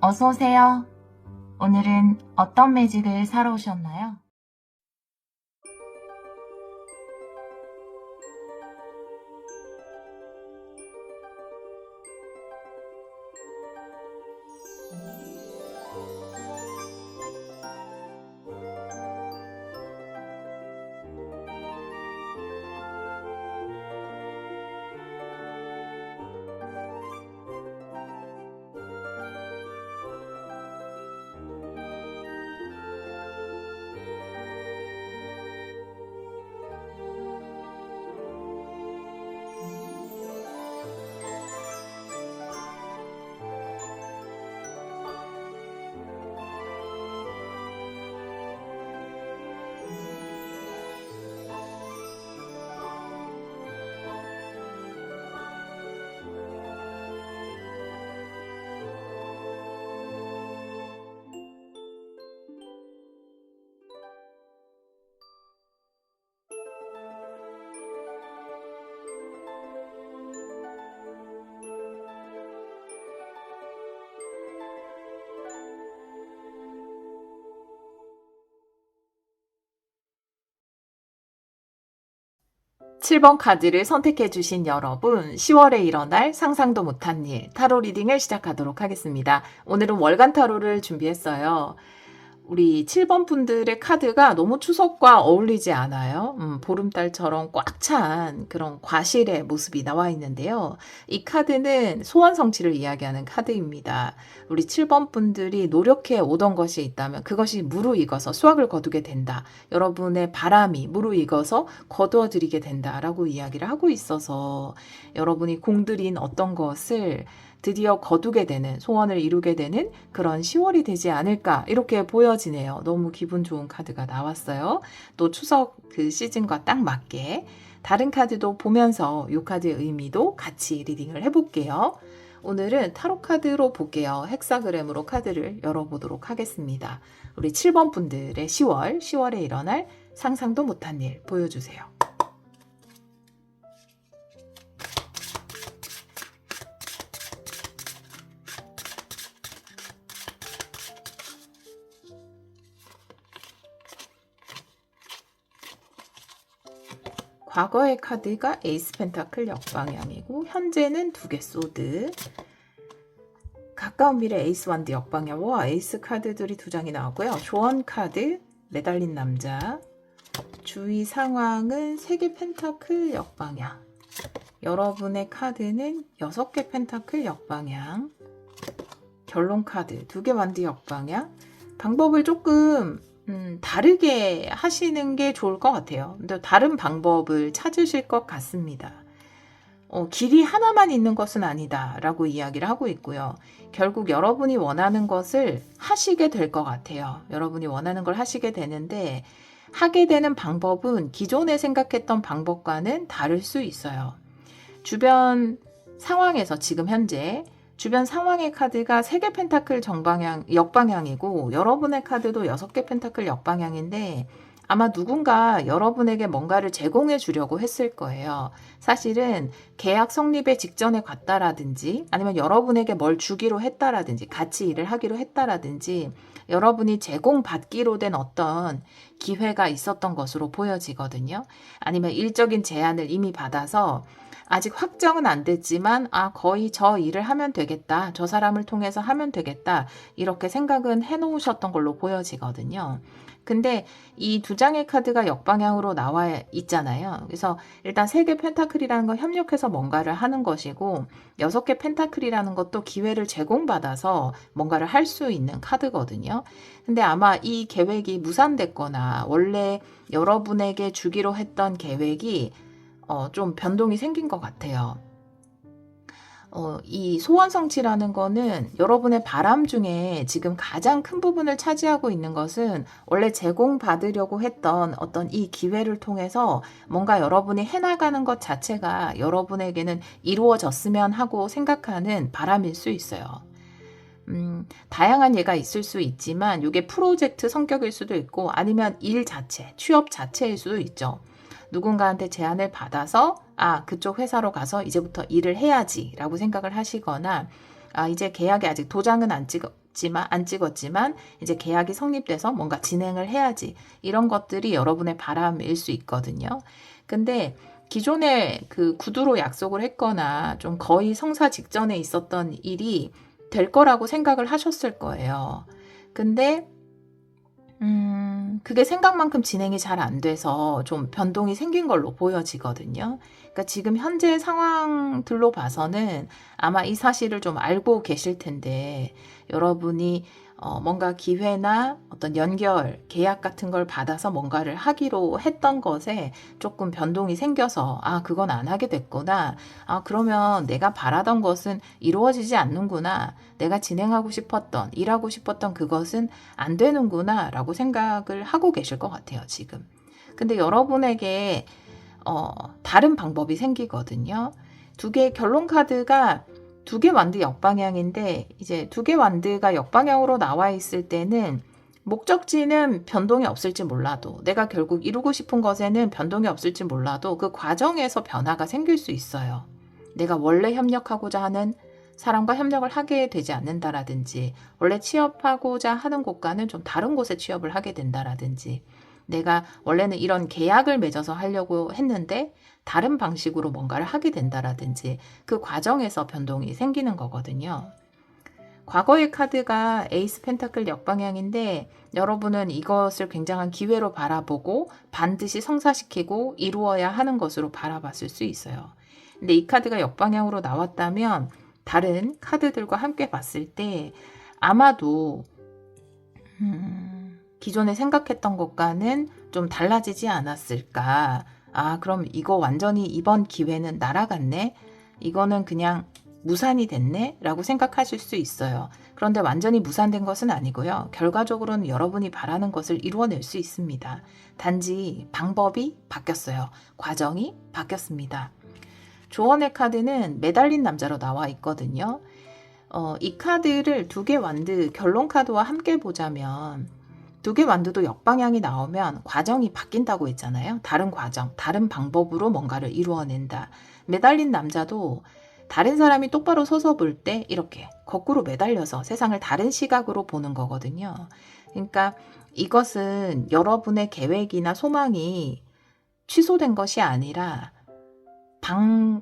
어서 오세요. 오늘은 어떤 매직을 사러 오셨나요? (7번) 카드를 선택해 주신 여러분, 10월에 일어날 상상도 못한 일 타로 리딩을 시작하도록 하겠습니다. 오늘은 월간 타로를 준비했어요. 우리 7번 분들의 카드가 너무 추석과 어울리지 않아요? 보름달처럼 꽉 찬 그런 과실의 모습이 나와 있는데요. 이 카드는 소원 성취를 이야기하는 카드입니다. 우리 7번 분들이 노력해 오던 것이 있다면 그것이 무르익어서 수확을 거두게 된다. 여러분의 바람이 무르익어서 거두어 드리게 된다라고 이야기를 하고 있어서 여러분이 공들인 어떤 것을 드디어 거두게 되는, 소원을 이루게 되는 그런 10월이 되지 않을까 이렇게 보여지네요. 너무 기분 좋은 카드가 나왔어요. 또 추석 그 시즌과 딱 맞게 다른 카드도 보면서 이 카드의 의미도 같이 리딩을 해볼게요. 오늘은 타로 카드로 볼게요. 헥사그램으로 카드를 열어보도록 하겠습니다. 우리 7번 분들의 10월에 일어날 상상도 못한 일 보여주세요. 과거의 카드가 에이스 펜타클 역방향이고 현재는 2개 소드, 가까운 미래 에이스 완드 역방향과 에이스 카드들이 2장이 나오고요. 조언 카드, 매달린 남자, 주위 상황은 3개 펜타클 역방향, 여러분의 카드는 6개 펜타클 역방향, 결론 카드 2개 완드 역방향. 방법을 조금 다르게 하시는 게 좋을 것 같아요. 근데 다른 방법을 찾으실 것 같습니다. 길이 하나만 있는 것은 아니다 라고 이야기를 하고 있고요. 결국 여러분이 원하는 것을 하시게 될 것 같아요. 여러분이 원하는 걸 하시게 되는데 하게 되는 방법은 기존에 생각했던 방법과는 다를 수 있어요. 주변 상황에서 지금 현재 주변 상황의 카드가 3개 펜타클 역방향이고 여러분의 카드도 6개 펜타클 역방향인데 아마 누군가 여러분에게 뭔가를 제공해 주려고 했을 거예요. 사실은 계약 성립의 직전에 갔다라든지 아니면 여러분에게 뭘 주기로 했다라든지 같이 일을 하기로 했다라든지 여러분이 제공받기로 된 어떤 기회가 있었던 것으로 보여지거든요. 아니면 일적인 제안을 이미 받아서 아직 확정은 안 됐지만 거의 저 일을 하면 되겠다. 저 사람을 통해서 하면 되겠다. 이렇게 생각은 해놓으셨던 걸로 보여지거든요. 근데 이 2장의 카드가 역방향으로 나와 있잖아요. 그래서 일단 3개 펜타클이라는 건 협력해서 뭔가를 하는 것이고 6개 펜타클이라는 것도 기회를 제공받아서 뭔가를 할 수 있는 카드거든요. 근데 아마 이 계획이 무산됐거나 원래 여러분에게 주기로 했던 계획이 좀 변동이 생긴 것 같아요. 이 소원 성취라는 거는 여러분의 바람 중에 지금 가장 큰 부분을 차지하고 있는 것은 원래 제공받으려고 했던 어떤 이 기회를 통해서 뭔가 여러분이 해나가는 것 자체가 여러분에게는 이루어졌으면 하고 생각하는 바람일 수 있어요. 다양한 예가 있을 수 있지만 이게 프로젝트 성격일 수도 있고 아니면 일 자체, 취업 자체일 수도 있죠. 누군가한테 제안을 받아서 그쪽 회사로 가서 이제부터 일을 해야지 라고 생각을 하시거나 이제 계약에 아직 도장은 안 안 찍었지만 이제 계약이 성립돼서 뭔가 진행을 해야지. 이런 것들이 여러분의 바람일 수 있거든요. 근데 기존에 그 구두로 약속을 했거나 좀 거의 성사 직전에 있었던 일이 될 거라고 생각을 하셨을 거예요. 근데 그게 생각만큼 진행이 잘 안 돼서 좀 변동이 생긴 걸로 보여지거든요. 그러니까 지금 현재 상황들로 봐서는 아마 이 사실을 좀 알고 계실 텐데, 여러분이 뭔가 기회나 어떤 연결, 계약 같은 걸 받아서 뭔가를 하기로 했던 것에 조금 변동이 생겨서, 아, 그건 안 하게 됐구나. 아, 그러면 내가 바라던 것은 이루어지지 않는구나. 내가 진행하고 싶었던, 일하고 싶었던 그것은 안 되는구나. 라고 생각을 하고 계실 것 같아요, 지금. 근데 여러분에게 다른 방법이 생기거든요. 두 개의 결론 카드가 두 개 완드 역방향인데, 이제 두 개 완드가 역방향으로 나와 있을 때는 목적지는 변동이 없을지 몰라도, 내가 결국 이루고 싶은 것에는 변동이 없을지 몰라도 그 과정에서 변화가 생길 수 있어요. 내가 원래 협력하고자 하는 사람과 협력을 하게 되지 않는다라든지, 원래 취업하고자 하는 곳과는 좀 다른 곳에 취업을 하게 된다라든지, 내가 원래는 이런 계약을 맺어서 하려고 했는데 다른 방식으로 뭔가를 하게 된다라든지, 그 과정에서 변동이 생기는 거거든요. 과거의 카드가 에이스 펜타클 역방향인데, 여러분은 이것을 굉장한 기회로 바라보고 반드시 성사시키고 이루어야 하는 것으로 바라봤을 수 있어요. 근데 이 카드가 역방향으로 나왔다면 다른 카드들과 함께 봤을 때 아마도 기존에 생각했던 것과는 좀 달라지지 않았을까. 아, 그럼 이거 완전히 이번 기회는 날아갔네? 이거는 그냥 무산이 됐네? 라고 생각하실 수 있어요. 그런데 완전히 무산된 것은 아니고요. 결과적으로는 여러분이 바라는 것을 이루어낼 수 있습니다. 단지 방법이 바뀌었어요. 과정이 바뀌었습니다. 조언의 카드는 매달린 남자로 나와 있거든요. 이 카드를 두 개 완드 결론 카드와 함께 보자면, 두 개 완드도 역방향이 나오면 과정이 바뀐다고 했잖아요. 다른 과정, 다른 방법으로 뭔가를 이루어낸다. 매달린 남자도 다른 사람이 똑바로 서서 볼 때 이렇게 거꾸로 매달려서 세상을 다른 시각으로 보는 거거든요. 그러니까 이것은 여러분의 계획이나 소망이 취소된 것이 아니라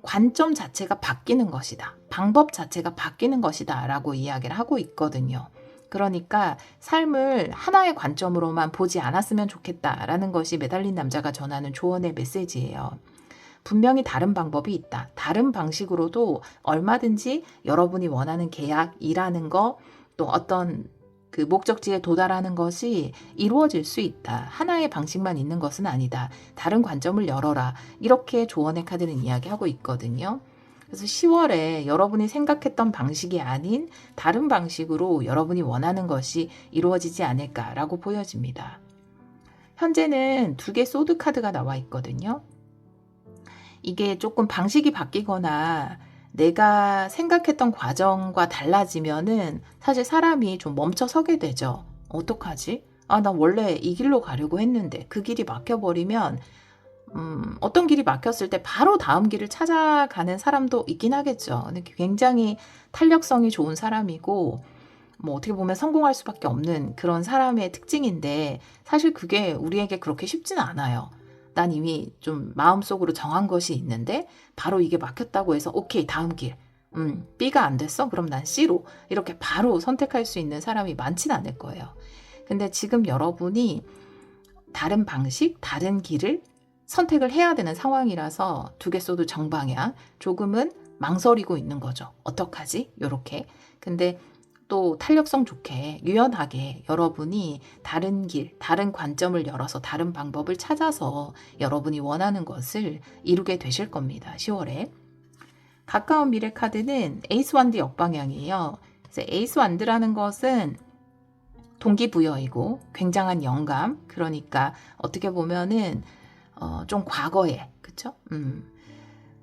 관점 자체가 바뀌는 것이다. 방법 자체가 바뀌는 것이다. 라고 이야기를 하고 있거든요. 그러니까 삶을 하나의 관점으로만 보지 않았으면 좋겠다라는 것이 매달린 남자가 전하는 조언의 메시지예요. 분명히 다른 방법이 있다. 다른 방식으로도 얼마든지 여러분이 원하는 계약, 일하는 거, 또 어떤 그 목적지에 도달하는 것이 이루어질 수 있다. 하나의 방식만 있는 것은 아니다. 다른 관점을 열어라. 이렇게 조언의 카드는 이야기하고 있거든요. 그래서 10월에 여러분이 생각했던 방식이 아닌 다른 방식으로 여러분이 원하는 것이 이루어지지 않을까라고 보여집니다. 현재는 두 개 소드 카드가 나와 있거든요. 이게 조금 방식이 바뀌거나 내가 생각했던 과정과 달라지면은 사실 사람이 좀 멈춰 서게 되죠. 어떡하지? 아, 나 원래 이 길로 가려고 했는데 그 길이 막혀버리면 어떤 길이 막혔을 때 바로 다음 길을 찾아가는 사람도 있긴 하겠죠. 근데 굉장히 탄력성이 좋은 사람이고, 뭐 어떻게 보면 성공할 수밖에 없는 그런 사람의 특징인데, 사실 그게 우리에게 그렇게 쉽진 않아요. 난 이미 좀 마음속으로 정한 것이 있는데 바로 이게 막혔다고 해서 오케이, 다음 길. B가 안 됐어? 그럼 난 C로. 이렇게 바로 선택할 수 있는 사람이 많진 않을 거예요. 근데 지금 여러분이 다른 방식, 다른 길을 선택을 해야 되는 상황이라서 두 개 써도 정방향, 조금은 망설이고 있는 거죠. 어떡하지? 요렇게. 근데 또 탄력성 좋게 유연하게 여러분이 다른 길, 다른 관점을 열어서 다른 방법을 찾아서 여러분이 원하는 것을 이루게 되실 겁니다. 10월에. 가까운 미래 카드는 에이스 완드 역방향이에요. 그래서 에이스 완드라는 것은 동기부여이고 굉장한 영감, 그러니까 어떻게 보면은 좀 과거에, 그쵸?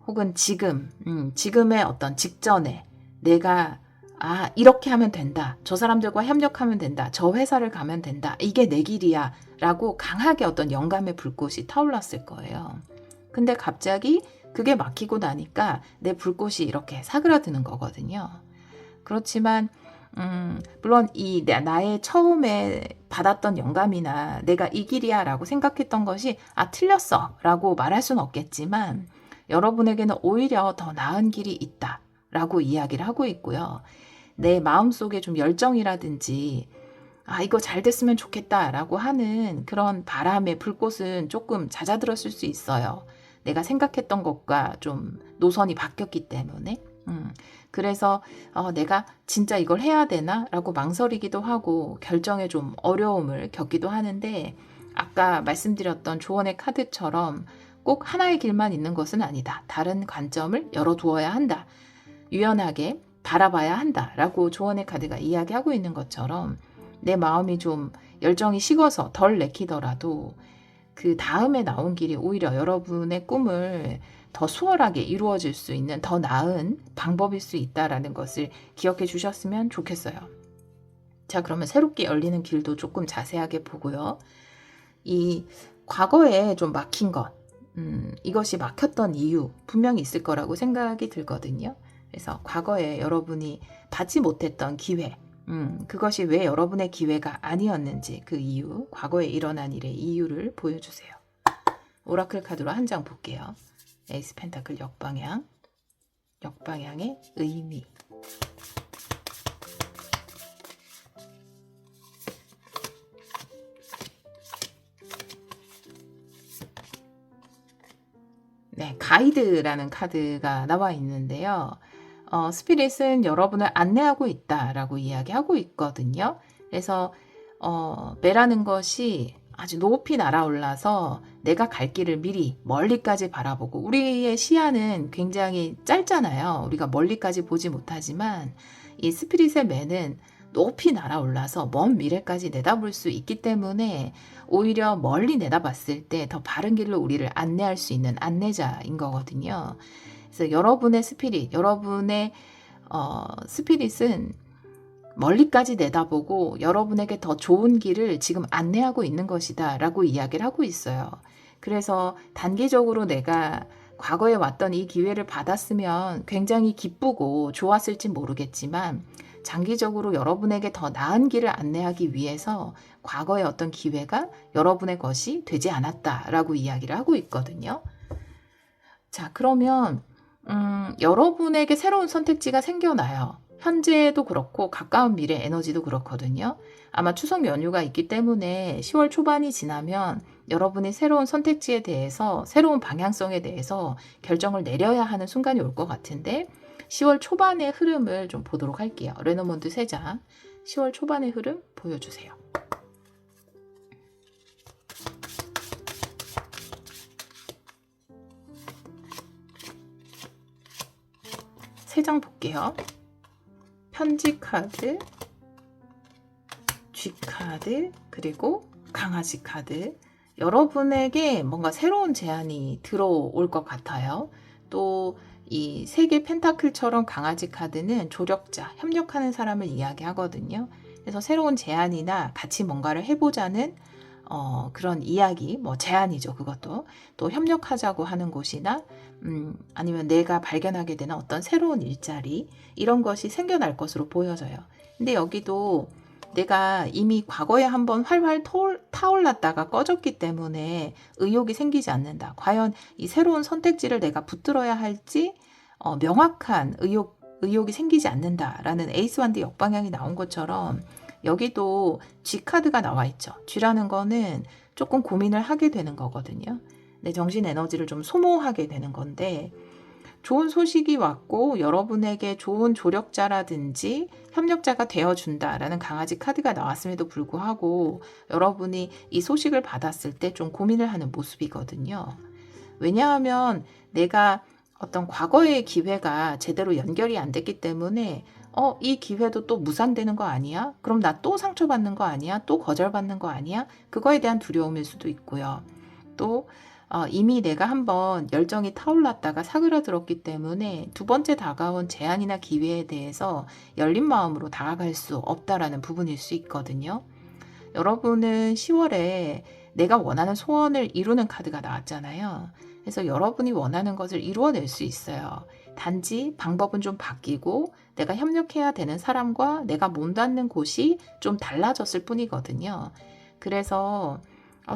혹은 지금의 어떤 직전에 내가 이렇게 하면 된다. 저 사람들과 협력하면 된다. 저 회사를 가면 된다. 이게 내 길이야. 라고 강하게 어떤 영감의 불꽃이 타올랐을 거예요. 근데 갑자기 그게 막히고 나니까 내 불꽃이 이렇게 사그라드는 거거든요. 그렇지만 물론 나의 처음에 받았던 영감이나 내가 이 길이야 라고 생각했던 것이 틀렸어 라고 말할 수는 없겠지만 여러분에게는 오히려 더 나은 길이 있다 라고 이야기를 하고 있고요. 내 마음속에 좀 열정이라든지 이거 잘 됐으면 좋겠다 라고 하는 그런 바람의 불꽃은 조금 잦아들었을 수 있어요. 내가 생각했던 것과 좀 노선이 바뀌었기 때문에. 그래서 내가 진짜 이걸 해야 되나? 라고 망설이기도 하고 결정에 좀 어려움을 겪기도 하는데 아까 말씀드렸던 조언의 카드처럼 꼭 하나의 길만 있는 것은 아니다. 다른 관점을 열어두어야 한다. 유연하게 바라봐야 한다. 라고 조언의 카드가 이야기하고 있는 것처럼 내 마음이 좀 열정이 식어서 덜 내키더라도 그 다음에 나온 길이 오히려 여러분의 꿈을 더 수월하게 이루어질 수 있는 더 나은 방법일 수 있다라는 것을 기억해 주셨으면 좋겠어요. 자, 그러면 새롭게 열리는 길도 조금 자세하게 보고요. 이 과거에 좀 막힌 것, 이것이 막혔던 이유 분명히 있을 거라고 생각이 들거든요. 그래서 과거에 여러분이 받지 못했던 기회, 그것이 왜 여러분의 기회가 아니었는지 그 이유, 과거에 일어난 일의 이유를 보여주세요. 오라클 카드로 한 장 볼게요. 에이스 펜타클 역방향, 역방향의 의미. 네, 가이드라는 카드가 나와 있는데요. 스피릿은 여러분을 안내하고 있다라고 이야기하고 있거든요. 그래서 매라는 것이 아주 높이 날아올라서 내가 갈 길을 미리 멀리까지 바라보고 우리의 시야는 굉장히 짧잖아요. 우리가 멀리까지 보지 못하지만 이 스피릿의 매는 높이 날아올라서 먼 미래까지 내다볼 수 있기 때문에 오히려 멀리 내다봤을 때 더 바른 길로 우리를 안내할 수 있는 안내자인 거거든요. 그래서 여러분의 스피릿, 여러분의 스피릿은 멀리까지 내다보고 여러분에게 더 좋은 길을 지금 안내하고 있는 것이다 라고 이야기를 하고 있어요. 그래서 단기적으로 내가 과거에 왔던 이 기회를 받았으면 굉장히 기쁘고 좋았을지 모르겠지만 장기적으로 여러분에게 더 나은 길을 안내하기 위해서 과거의 어떤 기회가 여러분의 것이 되지 않았다라고 이야기를 하고 있거든요. 자, 그러면 여러분에게 새로운 선택지가 생겨나요. 현재도 그렇고 가까운 미래 에너지도 그렇거든요. 아마 추석 연휴가 있기 때문에 10월 초반이 지나면 여러분이 새로운 선택지에 대해서 새로운 방향성에 대해서 결정을 내려야 하는 순간이 올 것 같은데 10월 초반의 흐름을 좀 보도록 할게요. 레노몬드 3장 10월 초반의 흐름 보여주세요. 세 장 볼게요. 편지 카드, G 카드, 그리고 강아지 카드. 여러분에게 뭔가 새로운 제안이 들어올 것 같아요. 또 이 세 개 펜타클처럼 강아지 카드는 조력자, 협력하는 사람을 이야기하거든요. 그래서 새로운 제안이나 같이 뭔가를 해보자는 그런 이야기, 제안이죠. 그것도 또 협력하자고 하는 곳이나 아니면 내가 발견하게 되는 어떤 새로운 일자리 이런 것이 생겨날 것으로 보여져요. 근데 여기도 내가 이미 과거에 한번 활활 타올랐다가 꺼졌기 때문에 의욕이 생기지 않는다. 과연 이 새로운 선택지를 내가 붙들어야 할지 명확한 의욕이 생기지 않는다라는 에이스 완드 역방향이 나온 것처럼 여기도 G 카드가 나와 있죠. G라는 거는 조금 고민을 하게 되는 거거든요. 내 정신 에너지를 좀 소모하게 되는 건데 좋은 소식이 왔고 여러분에게 좋은 조력자라든지 협력자가 되어준다라는 강아지 카드가 나왔음에도 불구하고 여러분이 이 소식을 받았을 때 좀 고민을 하는 모습이거든요. 왜냐하면 내가 어떤 과거의 기회가 제대로 연결이 안 됐기 때문에 이 기회도 또 무산되는 거 아니야? 그럼 나 또 상처받는 거 아니야? 또 거절받는 거 아니야? 그거에 대한 두려움일 수도 있고요. 또 이미 내가 한번 열정이 타올랐다가 사그라들었기 때문에 두 번째 다가온 제안이나 기회에 대해서 열린 마음으로 다가갈 수 없다라는 부분일 수 있거든요. 여러분은 10월에 내가 원하는 소원을 이루는 카드가 나왔잖아요. 그래서 여러분이 원하는 것을 이루어낼 수 있어요. 단지 방법은 좀 바뀌고 내가 협력해야 되는 사람과 내가 못 닿는 곳이 좀 달라졌을 뿐이거든요. 그래서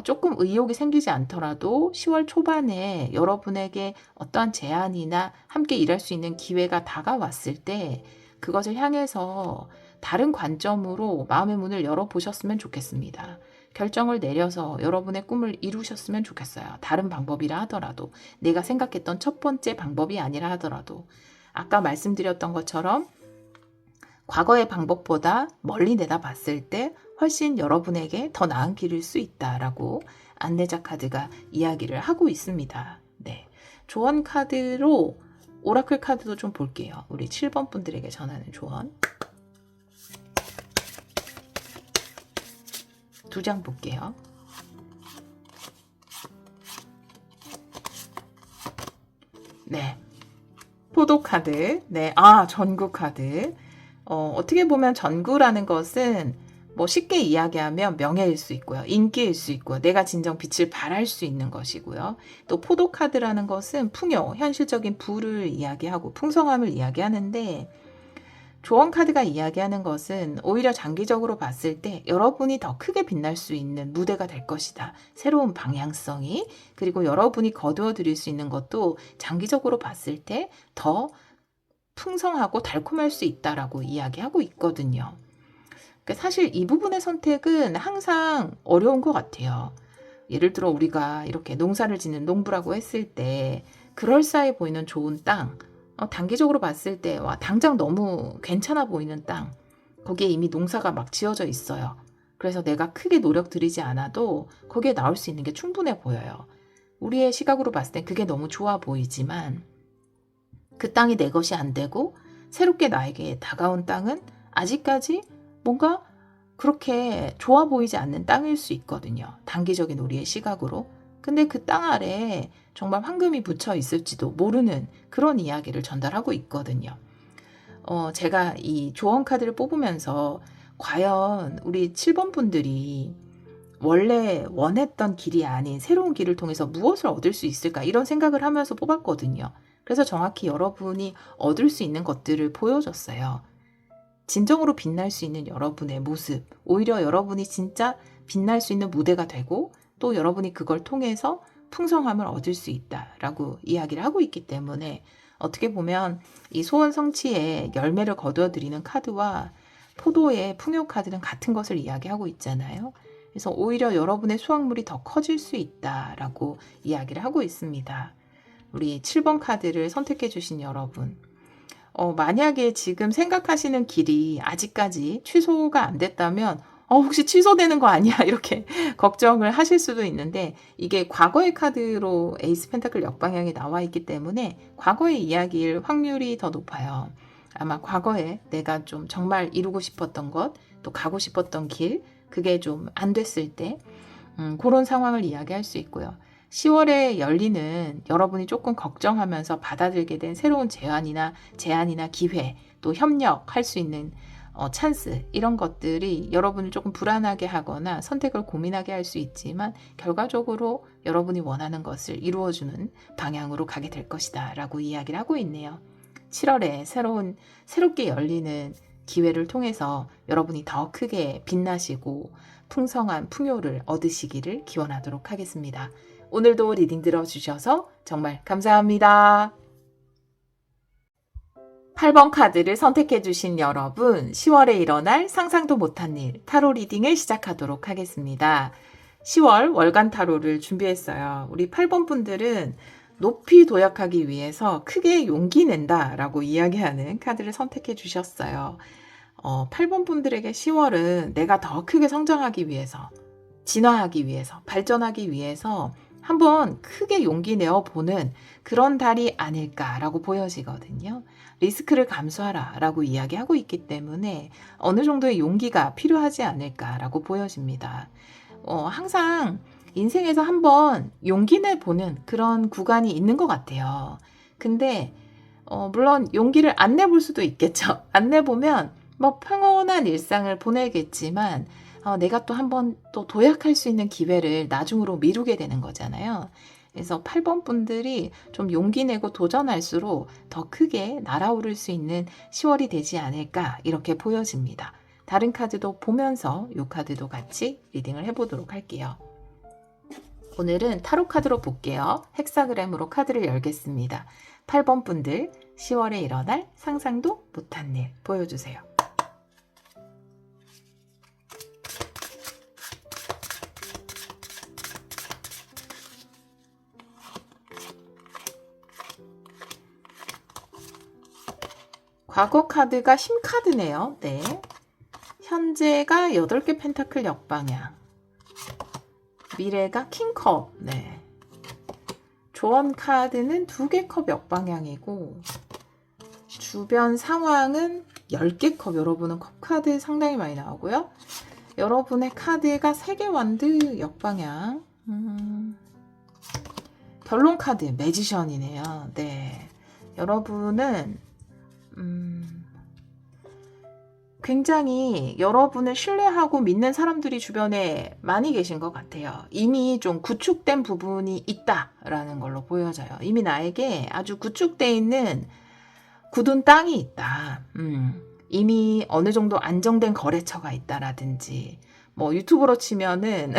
조금 의욕이 생기지 않더라도 10월 초반에 여러분에게 어떠한 제안이나 함께 일할 수 있는 기회가 다가왔을 때 그것을 향해서 다른 관점으로 마음의 문을 열어보셨으면 좋겠습니다. 결정을 내려서 여러분의 꿈을 이루셨으면 좋겠어요. 다른 방법이라 하더라도, 내가 생각했던 첫 번째 방법이 아니라 하더라도, 아까 말씀드렸던 것처럼 과거의 방법보다 멀리 내다봤을 때 훨씬 여러분에게 더 나은 길일 수 있다라고 안내자 카드가 이야기를 하고 있습니다. 네, 조언 카드로 오라클 카드도 좀 볼게요. 우리 7번 분들에게 전하는 조언. 2장 볼게요. 네, 포도 카드. 네, 전구 카드. 어떻게 보면 전구라는 것은 뭐 쉽게 이야기하면 명예일 수 있고요. 인기일 수 있고요. 내가 진정 빛을 발할 수 있는 것이고요. 또 포도 카드라는 것은 풍요, 현실적인 부를 이야기하고 풍성함을 이야기하는데, 조언 카드가 이야기하는 것은 오히려 장기적으로 봤을 때 여러분이 더 크게 빛날 수 있는 무대가 될 것이다. 새로운 방향성이, 그리고 여러분이 거두어 드릴 수 있는 것도 장기적으로 봤을 때 더 풍성하고 달콤할 수 있다라고 이야기하고 있거든요. 그러니까 사실 이 부분의 선택은 항상 어려운 것 같아요. 예를 들어 우리가 이렇게 농사를 짓는 농부라고 했을 때 그럴싸해 보이는 좋은 땅, 단기적으로 봤을 때 당장 너무 괜찮아 보이는 땅, 거기에 이미 농사가 막 지어져 있어요. 그래서 내가 크게 노력 들이지 않아도 거기에 나올 수 있는 게 충분해 보여요. 우리의 시각으로 봤을 때 그게 너무 좋아 보이지만 그 땅이 내 것이 안 되고 새롭게 나에게 다가온 땅은 아직까지 뭔가 그렇게 좋아 보이지 않는 땅일 수 있거든요. 단기적인 우리의 시각으로. 근데 그 땅 아래에 정말 황금이 묻혀 있을지도 모르는 그런 이야기를 전달하고 있거든요. 제가 이 조언 카드를 뽑으면서 과연 우리 7번 분들이 원래 원했던 길이 아닌 새로운 길을 통해서 무엇을 얻을 수 있을까, 이런 생각을 하면서 뽑았거든요. 그래서 정확히 여러분이 얻을 수 있는 것들을 보여줬어요. 진정으로 빛날 수 있는 여러분의 모습, 오히려 여러분이 진짜 빛날 수 있는 무대가 되고, 또 여러분이 그걸 통해서 풍성함을 얻을 수 있다라고 이야기를 하고 있기 때문에, 어떻게 보면 이 소원 성취의 열매를 거두어 드리는 카드와 포도의 풍요 카드는 같은 것을 이야기하고 있잖아요. 그래서 오히려 여러분의 수확물이 더 커질 수 있다라고 이야기를 하고 있습니다. 우리 7번 카드를 선택해 주신 여러분, 만약에 지금 생각하시는 길이 아직까지 취소가 안 됐다면 혹시 취소되는 거 아니야? 이렇게 걱정을 하실 수도 있는데, 이게 과거의 카드로 에이스 펜타클 역방향이 나와 있기 때문에 과거의 이야기일 확률이 더 높아요. 아마 과거에 내가 좀 정말 이루고 싶었던 것, 또 가고 싶었던 길, 그게 좀 안 됐을 때 그런 상황을 이야기할 수 있고요. 10월에 열리는 여러분이 조금 걱정하면서 받아들게 된 새로운 제안이나 기회, 또 협력할 수 있는 찬스, 이런 것들이 여러분을 조금 불안하게 하거나 선택을 고민하게 할 수 있지만 결과적으로 여러분이 원하는 것을 이루어주는 방향으로 가게 될 것이다 라고 이야기를 하고 있네요. 7월에 새롭게 열리는 기회를 통해서 여러분이 더 크게 빛나시고 풍성한 풍요를 얻으시기를 기원하도록 하겠습니다. 오늘도 리딩 들어주셔서 정말 감사합니다. 8번 카드를 선택해 주신 여러분, 10월에 일어날 상상도 못한 일, 타로 리딩을 시작하도록 하겠습니다. 10월 월간 타로를 준비했어요. 우리 8번 분들은 높이 도약하기 위해서 크게 용기 낸다 라고 이야기하는 카드를 선택해 주셨어요. 8번 분들에게 10월은 내가 더 크게 성장하기 위해서, 진화하기 위해서, 발전하기 위해서 한번 크게 용기 내어보는 그런 달이 아닐까라고 보여지거든요. 리스크를 감수하라 라고 이야기하고 있기 때문에 어느 정도의 용기가 필요하지 않을까라고 보여집니다. 항상 인생에서 한번 용기 내보는 그런 구간이 있는 것 같아요. 근데 물론 용기를 안 내볼 수도 있겠죠. 안 내보면 뭐 평온한 일상을 보내겠지만 내가 또 한번 또 도약할 수 있는 기회를 나중으로 미루게 되는 거잖아요. 그래서 8번 분들이 좀 용기 내고 도전할수록 더 크게 날아오를 수 있는 10월이 되지 않을까 이렇게 보여집니다. 다른 카드도 보면서 이 카드도 같이 리딩을 해보도록 할게요. 오늘은 타로 카드로 볼게요. 헥사그램으로 카드를 열겠습니다. 8번 분들 10월에 일어날 상상도 못한 일 보여주세요. 과거 카드가 힘 카드네요. 네. 현재가 8개 펜타클 역방향. 미래가 킹컵. 네. 조언 카드는 2개 컵 역방향이고 주변 상황은 10개 컵. 여러분은 컵 카드 상당히 많이 나오고요. 여러분의 카드가 3개 완드 역방향. 결론 카드 매지션이네요. 네. 여러분은 굉장히 여러분을 신뢰하고 믿는 사람들이 주변에 많이 계신 것 같아요. 이미 좀 구축된 부분이 있다라는 걸로 보여져요. 이미 나에게 아주 구축되어 있는 굳은 땅이 있다. 이미 어느 정도 안정된 거래처가 있다라든지 뭐 유튜브로 치면은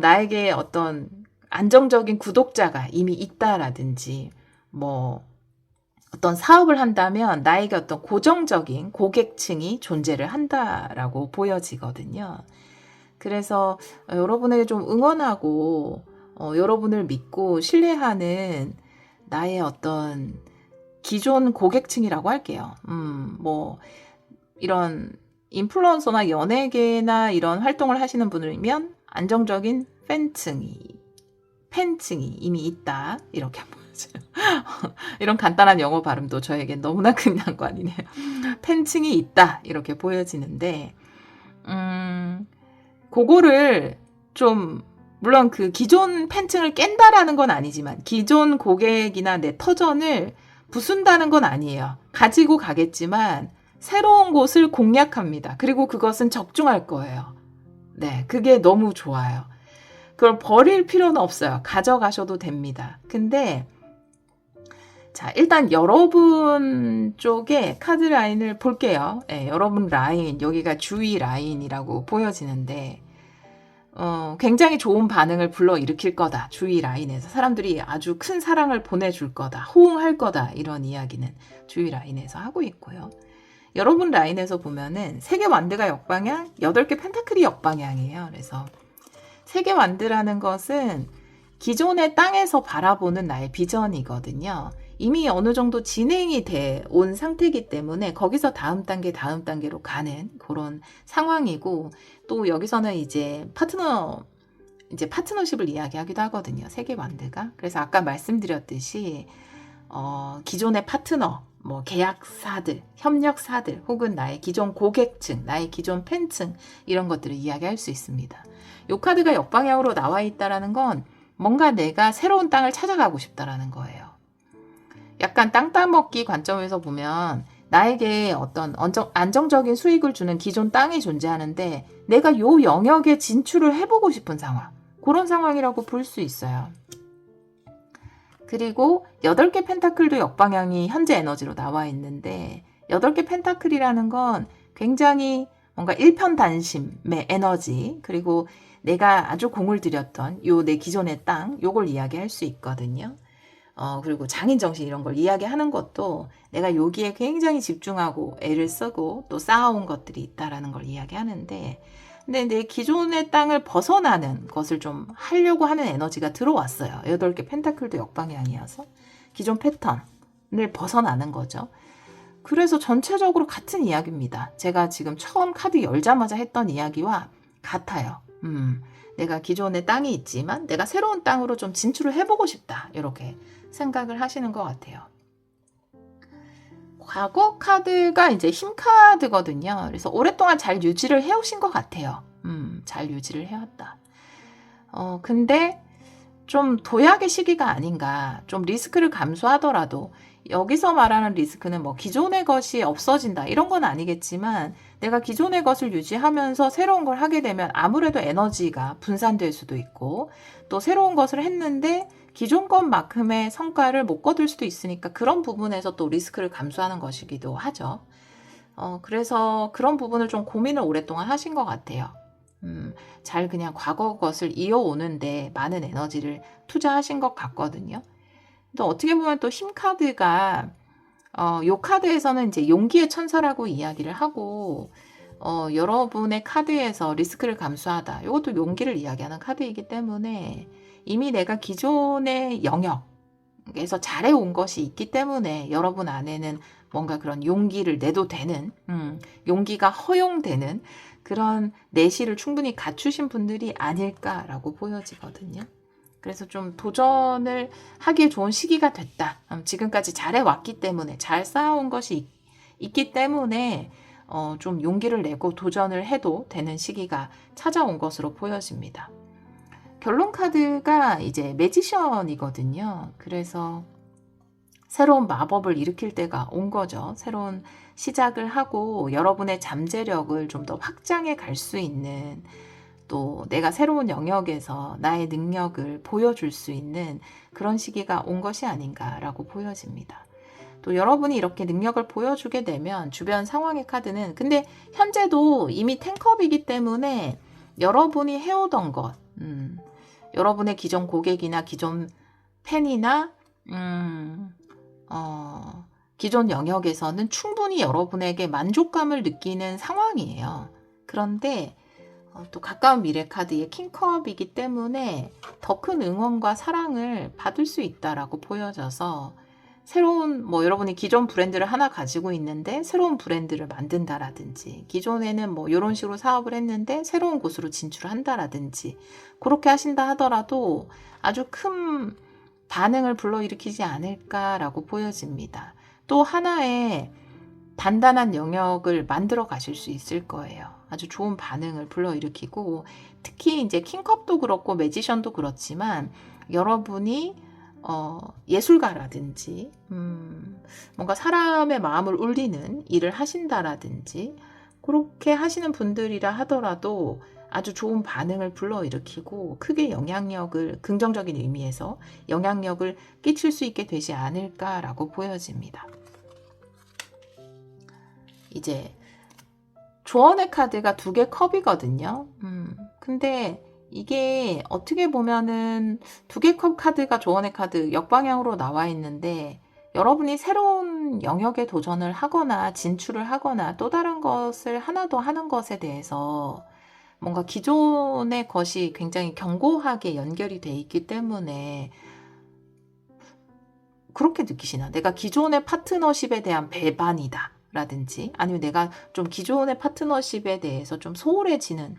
나에게 어떤 안정적인 구독자가 이미 있다라든지 뭐 어떤 사업을 한다면 나에게 어떤 고정적인 고객층이 존재를 한다라고 보여지거든요. 그래서 여러분에게 좀 응원하고 여러분을 믿고 신뢰하는 나의 어떤 기존 고객층이라고 할게요. 뭐 이런 인플루언서나 연예계나 이런 활동을 하시는 분이면 안정적인 팬층이 이미 있다. 이렇게 한번 이런 간단한 영어 발음도 저에겐 너무나 큰 난관이네요. 팬층이 있다 이렇게 보여지는데 그거를 좀 물론 그 기존 팬층을 깬다라는 건 아니지만 기존 고객이나 내 터전을 부순다는 건 아니에요. 가지고 가겠지만 새로운 곳을 공략합니다. 그리고 그것은 적중할 거예요. 네, 그게 너무 좋아요. 그걸 버릴 필요는 없어요. 가져가셔도 됩니다. 근데 자, 일단 여러분 쪽에 카드 라인을 볼게요. 네, 여러분 라인, 여기가 주의 라인이라고 보여지는데 굉장히 좋은 반응을 불러일으킬 거다. 주의 라인에서 사람들이 아주 큰 사랑을 보내줄 거다. 호응할 거다. 이런 이야기는 주의 라인에서 하고 있고요. 여러분 라인에서 보면은 3개 완드가 역방향, 8개 펜타클이 역방향이에요. 그래서 3개 완드라는 것은 기존의 땅에서 바라보는 나의 비전이거든요. 이미 어느 정도 진행이 돼 온 상태이기 때문에 거기서 다음 단계로 가는 그런 상황이고 또 여기서는 이제 파트너십을 이야기하기도 하거든요. 3개 완드가. 그래서 아까 말씀드렸듯이 기존의 파트너, 뭐 계약사들, 협력사들 혹은 나의 기존 고객층, 나의 기존 팬층 이런 것들을 이야기할 수 있습니다. 이 카드가 역방향으로 나와 있다라는 건 뭔가 내가 새로운 땅을 찾아가고 싶다라는 거예요. 약간 땅 따먹기 관점에서 보면 나에게 어떤 안정적인 수익을 주는 기존 땅이 존재하는데 내가 요 영역에 진출을 해보고 싶은 상황. 그런 상황이라고 볼 수 있어요. 그리고 8개 펜타클도 역방향이 현재 에너지로 나와 있는데 8개 펜타클이라는 건 굉장히 뭔가 일편단심의 에너지 그리고 내가 아주 공을 들였던 요 내 기존의 땅 요걸 이야기할 수 있거든요. 그리고 장인정신 이런 걸 이야기하는 것도 내가 여기에 굉장히 집중하고 애를 쓰고 또 쌓아온 것들이 있다라는 걸 이야기하는데 근데 내 기존의 땅을 벗어나는 것을 좀 하려고 하는 에너지가 들어왔어요. 8개 펜타클도 역방향이어서 기존 패턴을 벗어나는 거죠. 그래서 전체적으로 같은 이야기입니다. 제가 지금 처음 카드 열자마자 했던 이야기와 같아요. 내가 기존에 땅이 있지만 내가 새로운 땅으로 좀 진출을 해보고 싶다. 이렇게 생각을 하시는 것 같아요. 과거 카드가 이제 힘 카드거든요. 그래서 오랫동안 잘 유지를 해오신 것 같아요. 잘 유지를 해왔다. 근데 좀 도약의 시기가 아닌가. 좀 리스크를 감수하더라도 여기서 말하는 리스크는 뭐 기존의 것이 없어진다 이런 건 아니겠지만 내가 기존의 것을 유지하면서 새로운 걸 하게 되면 아무래도 에너지가 분산될 수도 있고 또 새로운 것을 했는데 기존 것만큼의 성과를 못 거둘 수도 있으니까 그런 부분에서 또 리스크를 감수하는 것이기도 하죠. 그래서 그런 부분을 좀 고민을 오랫동안 하신 것 같아요. 잘 그냥 과거 것을 이어오는데 많은 에너지를 투자하신 것 같거든요. 또 어떻게 보면 또 힘카드가 요 카드에서는 이제 용기의 천사라고 이야기를 하고 여러분의 카드에서 리스크를 감수하다. 이것도 용기를 이야기하는 카드이기 때문에 이미 내가 기존의 영역에서 잘해온 것이 있기 때문에 여러분 안에는 뭔가 그런 용기를 내도 되는, 용기가 허용되는 그런 내실을 충분히 갖추신 분들이 아닐까라고 보여지거든요. 그래서 좀 도전을 하기에 좋은 시기가 됐다. 지금까지 잘해왔기 때문에, 잘 쌓아온 것이 있기 때문에 좀 용기를 내고 도전을 해도 되는 시기가 찾아온 것으로 보여집니다. 결론 카드가 이제 매지션이거든요. 그래서 새로운 마법을 일으킬 때가 온 거죠. 새로운 시작을 하고 여러분의 잠재력을 좀 더 확장해 갈 수 있는, 또 내가 새로운 영역에서 나의 능력을 보여줄 수 있는 그런 시기가 온 것이 아닌가라고 보여집니다. 또 여러분이 이렇게 능력을 보여주게 되면 주변 상황의 카드는, 근데 현재도 이미 텐컵이기 때문에 여러분이 해오던 것, 여러분의 기존 고객이나 기존 팬이나 기존 영역에서는 충분히 여러분에게 만족감을 느끼는 상황이에요. 그런데 또 가까운 미래 카드의 킹컵이기 때문에 더 큰 응원과 사랑을 받을 수 있다라고 보여져서, 새로운 여러분이 기존 브랜드를 하나 가지고 있는데 새로운 브랜드를 만든다라든지, 기존에는 이런 식으로 사업을 했는데 새로운 곳으로 진출한다라든지, 그렇게 하신다 하더라도 아주 큰 반응을 불러일으키지 않을까라고 보여집니다. 또 하나의 단단한 영역을 만들어 가실 수 있을 거예요. 아주 좋은 반응을 불러일으키고, 특히 이제 킹컵도 그렇고 매지션도 그렇지만 여러분이 예술가라든지 뭔가 사람의 마음을 울리는 일을 하신다라든지 그렇게 하시는 분들이라 하더라도 아주 좋은 반응을 불러일으키고 크게 영향력을, 긍정적인 의미에서 영향력을 끼칠 수 있게 되지 않을까라고 보여집니다. 이제 조언의 카드가 2개 컵이거든요. 근데 이게 어떻게 보면은 2개 컵 카드가 조언의 카드 역방향으로 나와 있는데, 여러분이 새로운 영역에 도전을 하거나 진출을 하거나 또 다른 것을 하나 더 하는 것에 대해서 뭔가 기존의 것이 굉장히 견고하게 연결이 돼 있기 때문에 그렇게 느끼시나? 내가 기존의 파트너십에 대한 배반이다 라든지, 아니면 내가 좀 기존의 파트너십에 대해서 좀 소홀해지는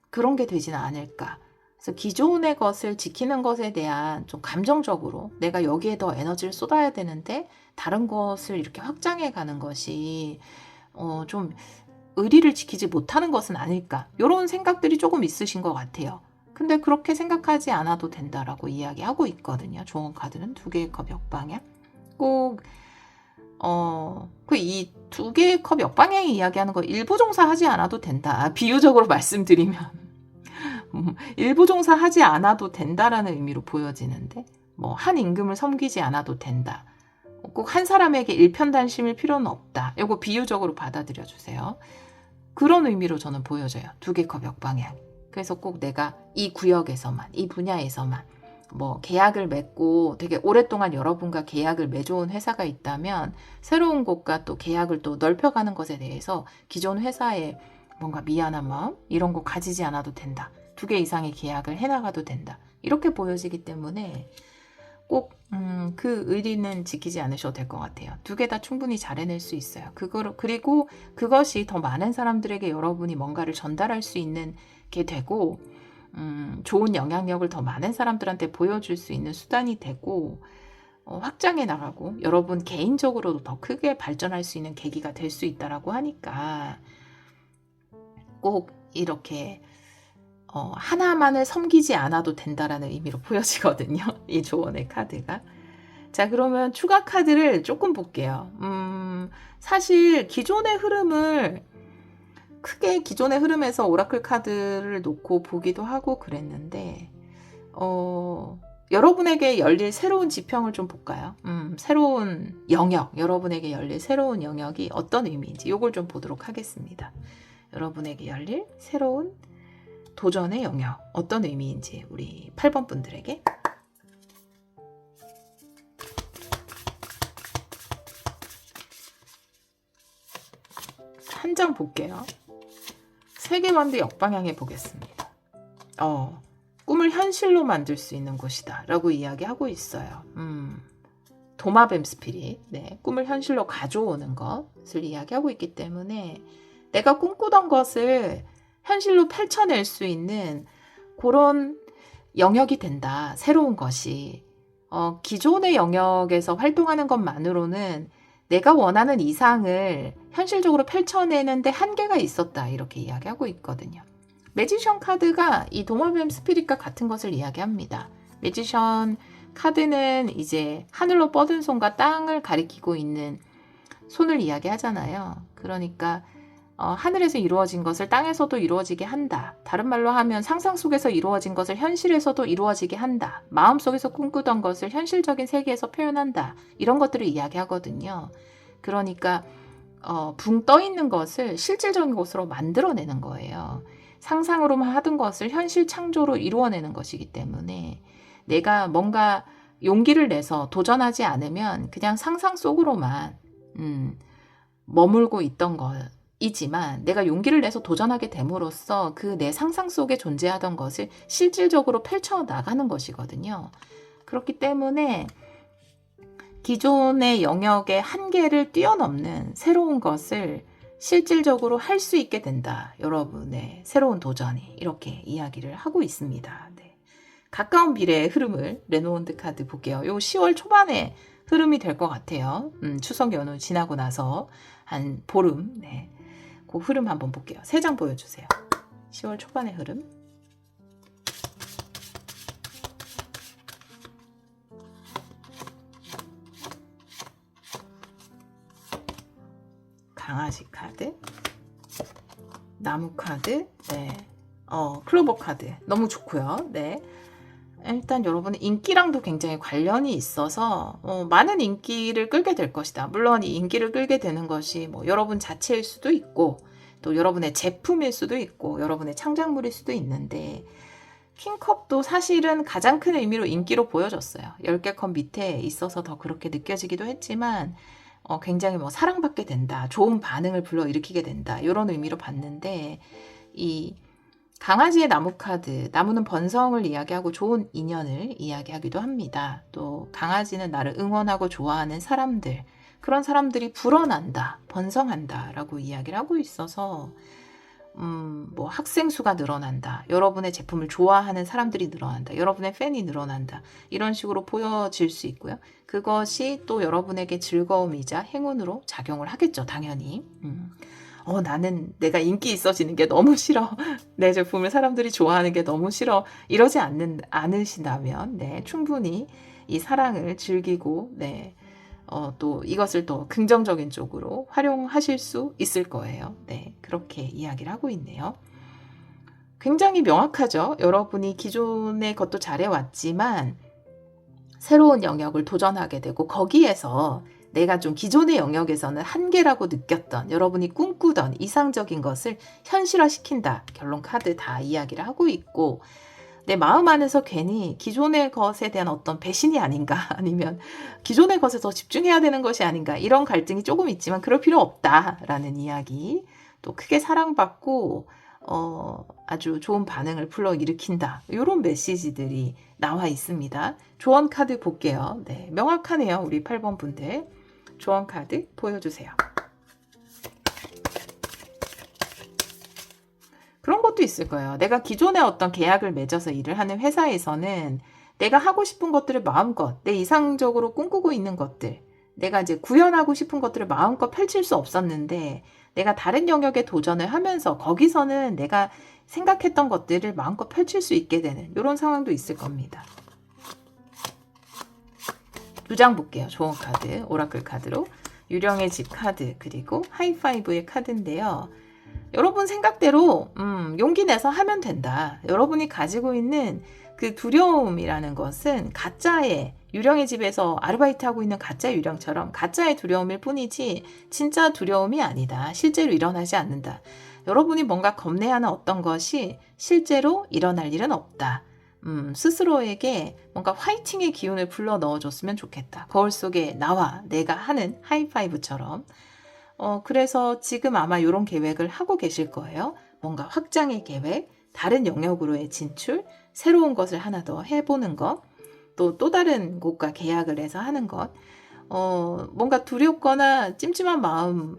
그런 게 되지는 않을까. 그래서 기존의 것을 지키는 것에 대한 좀 감정적으로 내가 여기에 더 에너지를 쏟아야 되는데 다른 것을 이렇게 확장해 가는 것이 좀 의리를 지키지 못하는 것은 아닐까, 이런 생각들이 조금 있으신 것 같아요. 근데 그렇게 생각하지 않아도 된다라고 이야기하고 있거든요. 조언 카드는 2개의 컵 역방향. 꼭 이 2개의 컵 역방향이 이야기하는 거 일부 종사하지 않아도 된다. 비유적으로 말씀드리면 일부 종사하지 않아도 된다라는 의미로 보여지는데, 한 임금을 섬기지 않아도 된다. 꼭 한 사람에게 일편단심일 필요는 없다. 이거 비유적으로 받아들여 주세요. 그런 의미로 저는 보여져요. 2개 컵 역방향. 그래서 꼭 내가 이 구역에서만, 이 분야에서만 계약을 맺고 되게 오랫동안 여러분과 계약을 맺어온 회사가 있다면 새로운 곳과 또 계약을 또 넓혀가는 것에 대해서 기존 회사에 뭔가 미안한 마음 이런 거 가지지 않아도 된다. 2개 이상의 계약을 해나가도 된다. 이렇게 보여지기 때문에 꼭 그 의리는 지키지 않으셔도 될 것 같아요. 2개 다 충분히 잘 해낼 수 있어요. 그리고 그것이 더 많은 사람들에게 여러분이 뭔가를 전달할 수 있는 게 되고, 좋은 영향력을 더 많은 사람들한테 보여줄 수 있는 수단이 되고, 확장해 나가고 여러분 개인적으로도 더 크게 발전할 수 있는 계기가 될 수 있다라고 하니까, 꼭 이렇게 하나만을 섬기지 않아도 된다라는 의미로 보여지거든요. 이 조언의 카드가. 자, 그러면 추가 카드를 조금 볼게요. 사실 기존의 흐름을 크게 기존의 흐름에서 오라클 카드를 놓고 보기도 하고 그랬는데, 여러분에게 열릴 새로운 지평을 좀 볼까요? 새로운 영역, 여러분에게 열릴 새로운 영역이 어떤 의미인지 이걸 좀 보도록 하겠습니다. 여러분에게 열릴 새로운 도전의 영역, 어떤 의미인지 우리 8번 분들에게 한 장 볼게요. 세계만두 역방향에 보겠습니다. 꿈을 현실로 만들 수 있는 곳이다 라고 이야기하고 있어요. 도마뱀 스피릿, 네, 꿈을 현실로 가져오는 것을 이야기하고 있기 때문에 내가 꿈꾸던 것을 현실로 펼쳐낼 수 있는 그런 영역이 된다. 새로운 것이. 기존의 영역에서 활동하는 것만으로는 내가 원하는 이상을 현실적으로 펼쳐내는데 한계가 있었다. 이렇게 이야기하고 있거든요. 매지션 카드가 이 도마뱀 스피릿과 같은 것을 이야기합니다. 매지션 카드는 이제 하늘로 뻗은 손과 땅을 가리키고 있는 손을 이야기하잖아요. 그러니까 하늘에서 이루어진 것을 땅에서도 이루어지게 한다. 다른 말로 하면 상상 속에서 이루어진 것을 현실에서도 이루어지게 한다. 마음속에서 꿈꾸던 것을 현실적인 세계에서 표현한다. 이런 것들을 이야기하거든요. 그러니까 붕 떠 있는 것을 실질적인 것으로 만들어내는 거예요. 상상으로만 하던 것을 현실 창조로 이루어내는 것이기 때문에 내가 뭔가 용기를 내서 도전하지 않으면 그냥 상상 속으로만 머물고 있던 이지만 내가 용기를 내서 도전하게 됨으로써 그 내 상상 속에 존재하던 것을 실질적으로 펼쳐나가는 것이거든요. 그렇기 때문에 기존의 영역의 한계를 뛰어넘는 새로운 것을 실질적으로 할 수 있게 된다. 여러분의 새로운 도전이 이렇게 이야기를 하고 있습니다. 네. 가까운 미래의 흐름을 레노원드 카드 볼게요. 요 10월 초반에 흐름이 될 것 같아요. 추석 연휴 지나고 나서 한 보름. 네. 그 흐름 한번 볼게요. 3장 보여주세요. 10월 초반의 흐름. 강아지 카드, 나무 카드, 네, 클로버 카드 너무 좋고요. 네, 일단 여러분은 인기랑도 굉장히 관련이 있어서 많은 인기를 끌게 될 것이다. 물론 이 인기를 끌게 되는 것이 뭐 여러분 자체일 수도 있고 또 여러분의 제품일 수도 있고 여러분의 창작물일 수도 있는데 킹컵도 사실은 가장 큰 의미로 인기로 보여졌어요. 10개 컵 밑에 있어서 더 그렇게 느껴지기도 했지만 굉장히 뭐 사랑받게 된다. 좋은 반응을 불러일으키게 된다. 이런 의미로 봤는데 이 강아지의 나무 카드, 나무는 번성을 이야기하고 좋은 인연을 이야기하기도 합니다. 또 강아지는 나를 응원하고 좋아하는 사람들, 그런 사람들이 불어난다, 번성한다 라고 이야기를 하고 있어서 뭐 학생 수가 늘어난다, 여러분의 제품을 좋아하는 사람들이 늘어난다, 여러분의 팬이 늘어난다, 이런 식으로 보여질 수 있고요. 그것이 또 여러분에게 즐거움이자 행운으로 작용을 하겠죠, 당연히. 나는 내가 인기 있어지는 게 너무 싫어. 내 제품을 사람들이 좋아하는 게 너무 싫어. 이러지 않으신다면, 네, 충분히 이 사랑을 즐기고, 네, 또 이것을 또 긍정적인 쪽으로 활용하실 수 있을 거예요. 네, 그렇게 이야기를 하고 있네요. 굉장히 명확하죠. 여러분이 기존의 것도 잘해왔지만 새로운 영역을 도전하게 되고 거기에서 내가 좀 기존의 영역에서는 한계라고 느꼈던 여러분이 꿈꾸던 이상적인 것을 현실화시킨다. 결론 카드 다 이야기를 하고 있고 내 마음 안에서 괜히 기존의 것에 대한 어떤 배신이 아닌가 아니면 기존의 것에 더 집중해야 되는 것이 아닌가 이런 갈등이 조금 있지만 그럴 필요 없다라는 이야기 또 크게 사랑받고 아주 좋은 반응을 불러일으킨다. 이런 메시지들이 나와 있습니다. 조언 카드 볼게요. 네, 명확하네요. 우리 8번 분들. 조언 카드 보여주세요. 그런 것도 있을 거예요. 내가 기존에 어떤 계약을 맺어서 일을 하는 회사에서는 내가 하고 싶은 것들을 마음껏 내 이상적으로 꿈꾸고 있는 것들 내가 이제 구현하고 싶은 것들을 마음껏 펼칠 수 없었는데 내가 다른 영역에 도전을 하면서 거기서는 내가 생각했던 것들을 마음껏 펼칠 수 있게 되는 이런 상황도 있을 겁니다. 2장 볼게요. 조언 카드, 오라클 카드로 유령의 집 카드 그리고 하이파이브의 카드인데요. 여러분 생각대로 용기 내서 하면 된다. 여러분이 가지고 있는 그 두려움이라는 것은 가짜의 유령의 집에서 아르바이트하고 있는 가짜 유령처럼 가짜의 두려움일 뿐이지 진짜 두려움이 아니다. 실제로 일어나지 않는다. 여러분이 뭔가 겁내하는 어떤 것이 실제로 일어날 일은 없다. 스스로에게 뭔가 화이팅의 기운을 불러 넣어줬으면 좋겠다. 거울 속에 나와 내가 하는 하이파이브처럼. 그래서 지금 아마 이런 계획을 하고 계실 거예요. 뭔가 확장의 계획, 다른 영역으로의 진출, 새로운 것을 하나 더 해보는 것, 또 다른 곳과 계약을 해서 하는 것, 뭔가 두렵거나 찜찜한 마음,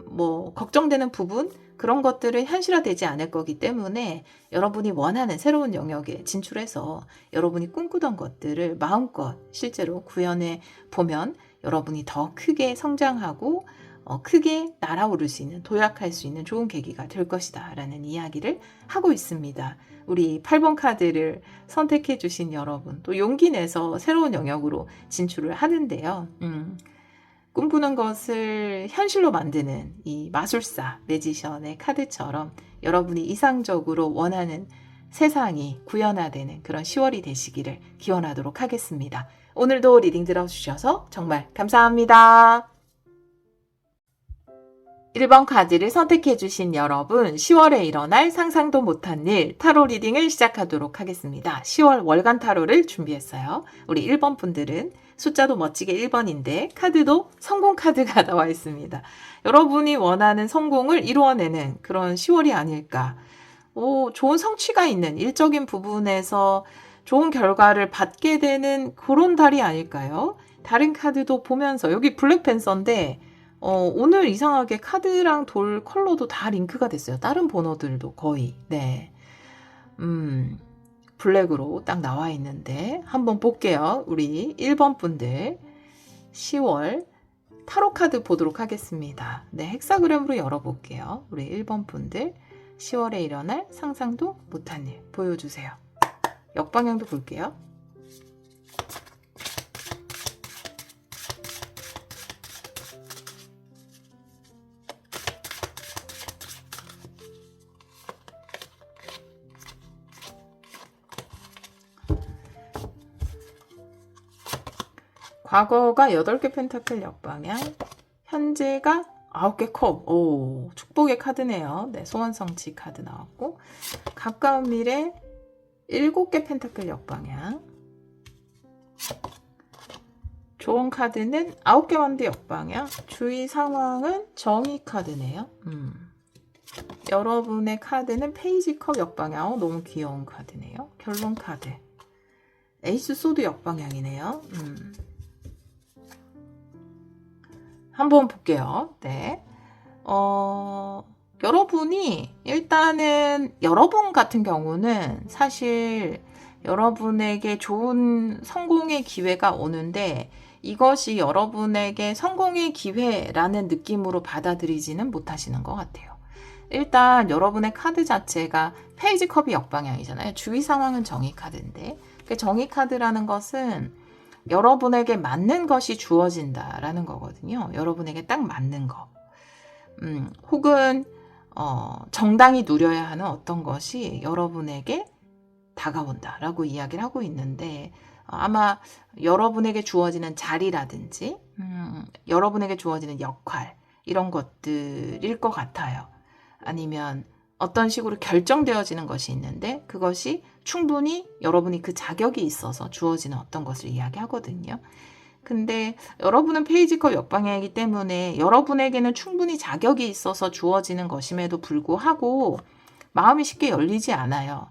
걱정되는 부분, 그런 것들은 현실화되지 않을 거기 때문에 여러분이 원하는 새로운 영역에 진출해서 여러분이 꿈꾸던 것들을 마음껏 실제로 구현해 보면 여러분이 더 크게 성장하고 크게 날아오를 수 있는, 도약할 수 있는 좋은 계기가 될 것이다 라는 이야기를 하고 있습니다. 우리 8번 카드를 선택해 주신 여러분, 또 용기 내서 새로운 영역으로 진출을 하는데요. 꿈꾸는 것을 현실로 만드는 이 마술사, 매지션의 카드처럼 여러분이 이상적으로 원하는 세상이 구현화되는 그런 10월이 되시기를 기원하도록 하겠습니다. 오늘도 리딩 들어주셔서 정말 감사합니다. 1번 카드를 선택해주신 여러분, 10월에 일어날 상상도 못한 일, 타로 리딩을 시작하도록 하겠습니다. 10월 월간 타로를 준비했어요. 우리 1번 분들은 숫자도 멋지게 1번인데 카드도 성공 카드가 나와 있습니다. 여러분이 원하는 성공을 이루어내는 그런 10월이 아닐까. 좋은 성취가 있는 일적인 부분에서 좋은 결과를 받게 되는 그런 달이 아닐까요? 다른 카드도 보면서 여기 블랙팬서인데 오늘 이상하게 카드랑 돌 컬러도 다 링크가 됐어요. 다른 번호들도 거의. 네. 블랙으로 딱 나와 있는데 한번 볼게요. 우리 1번 분들 10월 타로 카드 보도록 하겠습니다. 네, 헥사그램으로 열어볼게요. 우리 1번 분들 10월에 일어날 상상도 못한 일 보여주세요. 역방향도 볼게요. 과거가 8개 펜타클 역방향, 현재가 9개 컵. 오, 축복의 카드네요. 네, 소원성취 카드 나왔고, 가까운 미래 7개 펜타클 역방향, 조언 카드는 9개 원드 역방향, 주의 상황은 정의 카드네요. 여러분의 카드는 페이지 컵 역방향. 너무 귀여운 카드네요. 결론 카드. 에이스 소드 역방향이네요. 한번 볼게요. 네. 여러분이 일단은 여러분 같은 경우는 사실 여러분에게 좋은 성공의 기회가 오는데 이것이 여러분에게 성공의 기회라는 느낌으로 받아들이지는 못하시는 것 같아요. 일단 여러분의 카드 자체가 페이지 컵이 역방향이잖아요. 주의 상황은 정의 카드인데 그 정의 카드라는 것은 여러분에게 맞는 것이 주어진다라는 거거든요. 여러분에게 딱 맞는 거. 혹은 정당히 누려야 하는 어떤 것이 여러분에게 다가온다라고 이야기를 하고 있는데 아마 여러분에게 주어지는 자리라든지 여러분에게 주어지는 역할 이런 것들일 것 같아요. 아니면 어떤 식으로 결정되어지는 것이 있는데 그것이 충분히 여러분이 그 자격이 있어서 주어지는 어떤 것을 이야기하거든요. 근데 여러분은 페이지컵 역방향이기 때문에 여러분에게는 충분히 자격이 있어서 주어지는 것임에도 불구하고 마음이 쉽게 열리지 않아요.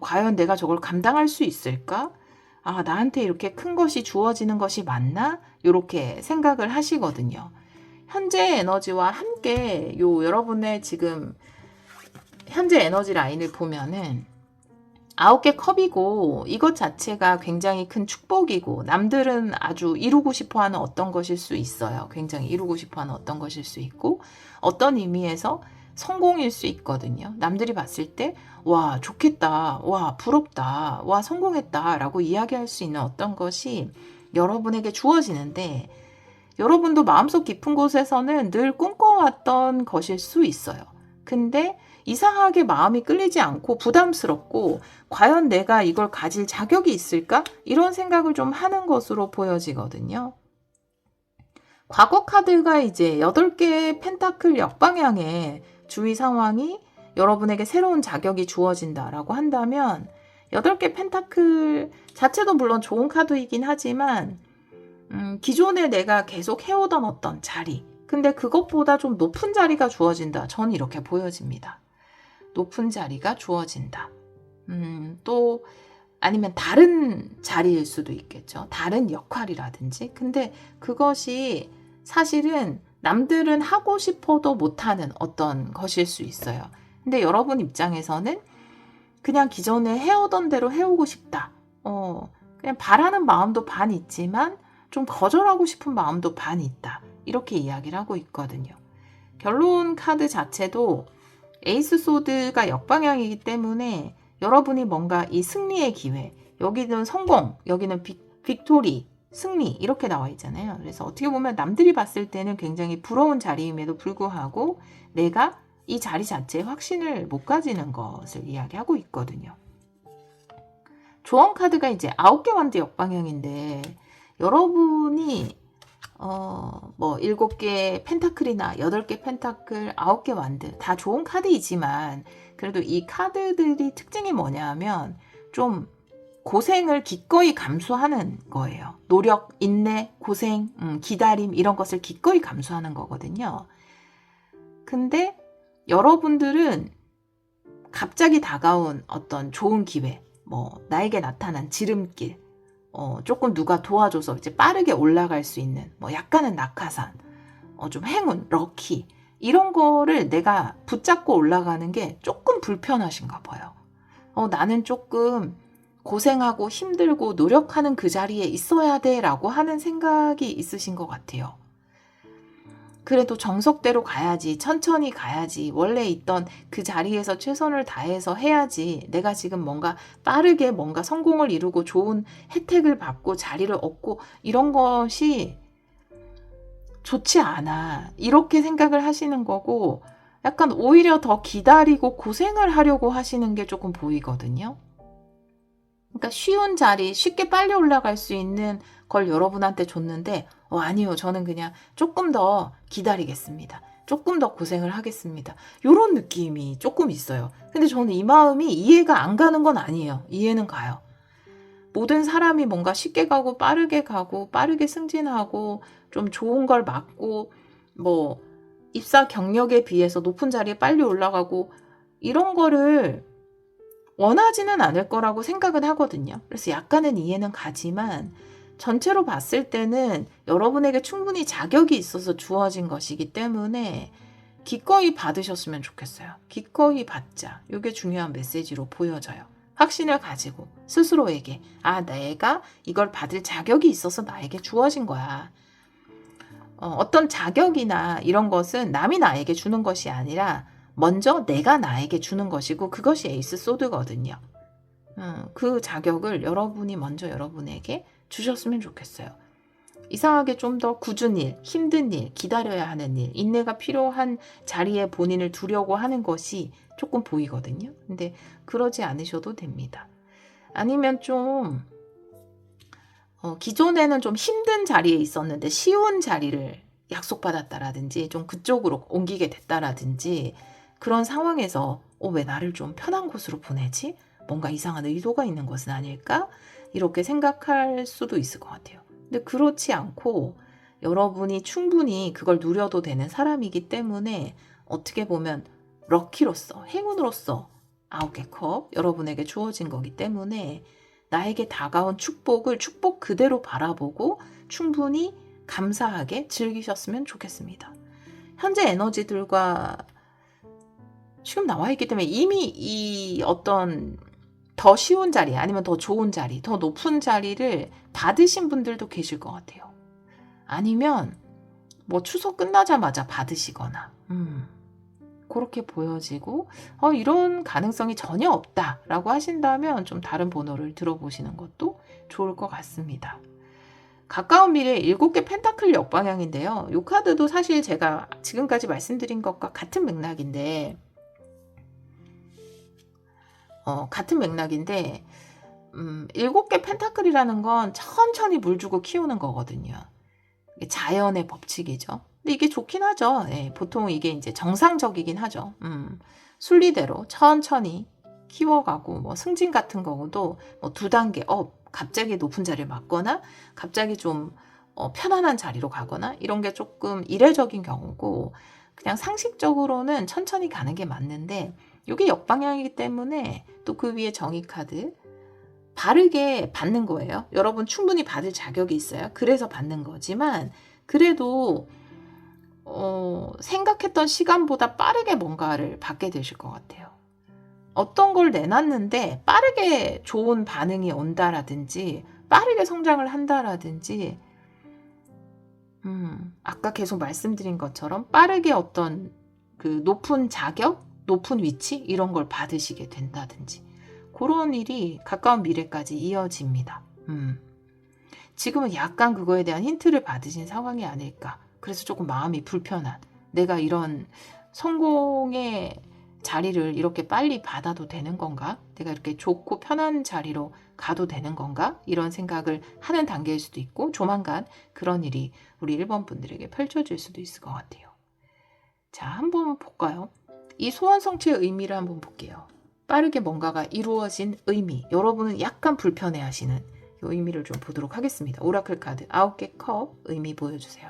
과연 내가 저걸 감당할 수 있을까? 나한테 이렇게 큰 것이 주어지는 것이 맞나? 이렇게 생각을 하시거든요. 현재 에너지와 함께 여러분의 지금 현재 에너지 라인을 보면은 9개 컵이고 이것 자체가 굉장히 큰 축복이고 남들은 아주 이루고 싶어하는 어떤 것일 수 있어요. 굉장히 이루고 싶어하는 어떤 것일 수 있고 어떤 의미에서 성공일 수 있거든요. 남들이 봤을 때 와 좋겠다, 와 부럽다, 와 성공했다 라고 이야기할 수 있는 어떤 것이 여러분에게 주어지는데 여러분도 마음속 깊은 곳에서는 늘 꿈꿔왔던 것일 수 있어요. 근데 이상하게 마음이 끌리지 않고 부담스럽고 과연 내가 이걸 가질 자격이 있을까? 이런 생각을 좀 하는 것으로 보여지거든요. 과거 카드가 이제 8개의 펜타클 역방향의 주위 상황이 여러분에게 새로운 자격이 주어진다라고 한다면 8개 펜타클 자체도 물론 좋은 카드이긴 하지만 기존에 내가 계속 해오던 어떤 자리, 근데 그것보다 좀 높은 자리가 주어진다. 저는 이렇게 보여집니다. 높은 자리가 주어진다. 또 아니면 다른 자리일 수도 있겠죠. 다른 역할이라든지. 근데 그것이 사실은 남들은 하고 싶어도 못하는 어떤 것일 수 있어요. 근데 여러분 입장에서는 그냥 기존에 해오던 대로 해오고 싶다. 그냥 바라는 마음도 반 있지만 좀 거절하고 싶은 마음도 반 있다. 이렇게 이야기를 하고 있거든요. 결론 카드 자체도 에이스 소드가 역방향이기 때문에 여러분이 뭔가 이 승리의 기회, 여기는 성공, 여기는 빅토리, 승리 이렇게 나와 있잖아요. 그래서 어떻게 보면 남들이 봤을 때는 굉장히 부러운 자리임에도 불구하고 내가 이 자리 자체에 확신을 못 가지는 것을 이야기하고 있거든요. 조언 카드가 이제 9개 완드 역방향인데 여러분이 7개 펜타클이나 8개 펜타클, 9개 완드 다 좋은 카드이지만 그래도 이 카드들이 특징이 뭐냐 하면 좀 고생을 기꺼이 감수하는 거예요. 노력, 인내, 고생, 기다림 이런 것을 기꺼이 감수하는 거거든요. 근데 여러분들은 갑자기 다가온 어떤 좋은 기회, 나에게 나타난 지름길, 조금 누가 도와줘서 이제 빠르게 올라갈 수 있는 약간은 낙하산, 좀 행운, 럭키 이런 거를 내가 붙잡고 올라가는 게 조금 불편하신가 봐요. 나는 조금 고생하고 힘들고 노력하는 그 자리에 있어야 돼 라고 하는 생각이 있으신 것 같아요. 그래도 정석대로 가야지, 천천히 가야지, 원래 있던 그 자리에서 최선을 다해서 해야지, 내가 지금 뭔가 빠르게 뭔가 성공을 이루고 좋은 혜택을 받고 자리를 얻고 이런 것이 좋지 않아. 이렇게 생각을 하시는 거고 약간 오히려 더 기다리고 고생을 하려고 하시는 게 조금 보이거든요. 그러니까 쉬운 자리, 쉽게 빨리 올라갈 수 있는 걸 여러분한테 줬는데 아니요. 저는 그냥 조금 더 기다리겠습니다. 조금 더 고생을 하겠습니다. 이런 느낌이 조금 있어요. 근데 저는 이 마음이 이해가 안 가는 건 아니에요. 이해는 가요. 모든 사람이 뭔가 쉽게 가고 빠르게 승진하고 좀 좋은 걸 맡고 입사 경력에 비해서 높은 자리에 빨리 올라가고 이런 거를 원하지는 않을 거라고 생각은 하거든요. 그래서 약간은 이해는 가지만 전체로 봤을 때는 여러분에게 충분히 자격이 있어서 주어진 것이기 때문에 기꺼이 받으셨으면 좋겠어요. 기꺼이 받자. 이게 중요한 메시지로 보여져요. 확신을 가지고 스스로에게 내가 이걸 받을 자격이 있어서 나에게 주어진 거야. 어떤 자격이나 이런 것은 남이 나에게 주는 것이 아니라 먼저 내가 나에게 주는 것이고 그것이 에이스 소드거든요. 그 자격을 여러분이 먼저 여러분에게 주셨으면 좋겠어요. 이상하게 좀 더 굳은 일, 힘든 일, 기다려야 하는 일, 인내가 필요한 자리에 본인을 두려고 하는 것이 조금 보이거든요. 근데 그러지 않으셔도 됩니다. 아니면 좀 기존에는 좀 힘든 자리에 있었는데 쉬운 자리를 약속받았다라든지 좀 그쪽으로 옮기게 됐다라든지 그런 상황에서 왜 나를 좀 편한 곳으로 보내지? 뭔가 이상한 의도가 있는 것은 아닐까? 이렇게 생각할 수도 있을 것 같아요. 근데 그렇지 않고 여러분이 충분히 그걸 누려도 되는 사람이기 때문에 어떻게 보면 럭키로서, 행운으로서 9개 컵 여러분에게 주어진 거기 때문에 나에게 다가온 축복을 축복 그대로 바라보고 충분히 감사하게 즐기셨으면 좋겠습니다. 현재 에너지들과 지금 나와 있기 때문에 이미 이 어떤 더 쉬운 자리 아니면 더 좋은 자리, 더 높은 자리를 받으신 분들도 계실 것 같아요. 아니면 추석 끝나자마자 받으시거나 그렇게 보여지고 이런 가능성이 전혀 없다라고 하신다면 좀 다른 번호를 들어보시는 것도 좋을 것 같습니다. 가까운 미래 7개 펜타클 역방향인데요. 이 카드도 사실 제가 지금까지 말씀드린 것과 같은 맥락인데 같은 맥락인데 7개 펜타클이라는 건 천천히 물 주고 키우는 거거든요. 이게 자연의 법칙이죠. 근데 이게 좋긴 하죠. 예, 보통 이게 이제 정상적이긴 하죠. 순리대로 천천히 키워가고 뭐 승진 같은 경우도 뭐 2단계 갑자기 높은 자리를 맞거나 갑자기 좀 편안한 자리로 가거나 이런 게 조금 이례적인 경우고 그냥 상식적으로는 천천히 가는 게 맞는데 이게 역방향이기 때문에 또 그 위에 정의 카드 바르게 받는 거예요. 여러분 충분히 받을 자격이 있어요. 그래서 받는 거지만 그래도 생각했던 시간보다 빠르게 뭔가를 받게 되실 것 같아요. 어떤 걸 내놨는데 빠르게 좋은 반응이 온다라든지 빠르게 성장을 한다라든지 아까 계속 말씀드린 것처럼 빠르게 어떤 그 높은 자격, 높은 위치 이런 걸 받으시게 된다든지 그런 일이 가까운 미래까지 이어집니다. 지금은 약간 그거에 대한 힌트를 받으신 상황이 아닐까. 그래서 조금 마음이 불편한 내가 이런 성공의 자리를 이렇게 빨리 받아도 되는 건가? 내가 이렇게 좋고 편한 자리로 가도 되는 건가? 이런 생각을 하는 단계일 수도 있고 조만간 그런 일이 우리 1번 분들에게 펼쳐질 수도 있을 것 같아요. 자, 한번 볼까요? 이 소원 성취의 의미를 한번 볼게요. 빠르게 뭔가가 이루어진 의미. 여러분은 약간 불편해하시는 이 의미를 좀 보도록 하겠습니다. 오라클 카드 9개 컵 의미 보여주세요.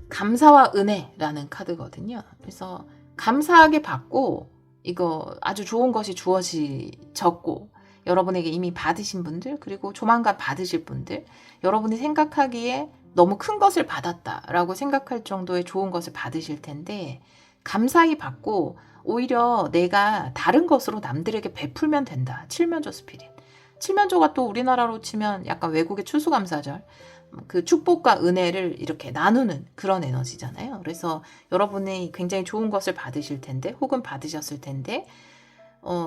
감사와 은혜라는 카드거든요. 그래서 감사하게 받고 이거 아주 좋은 것이 주어졌고 여러분에게 이미 받으신 분들 그리고 조만간 받으실 분들 여러분이 생각하기에 너무 큰 것을 받았다라고 생각할 정도의 좋은 것을 받으실 텐데 감사히 받고 오히려 내가 다른 것으로 남들에게 베풀면 된다. 칠면조 스피릿. 칠면조가 또 우리나라로 치면 약간 외국의 추수감사절 그 축복과 은혜를 이렇게 나누는 그런 에너지잖아요. 그래서 여러분이 굉장히 좋은 것을 받으실 텐데 혹은 받으셨을 텐데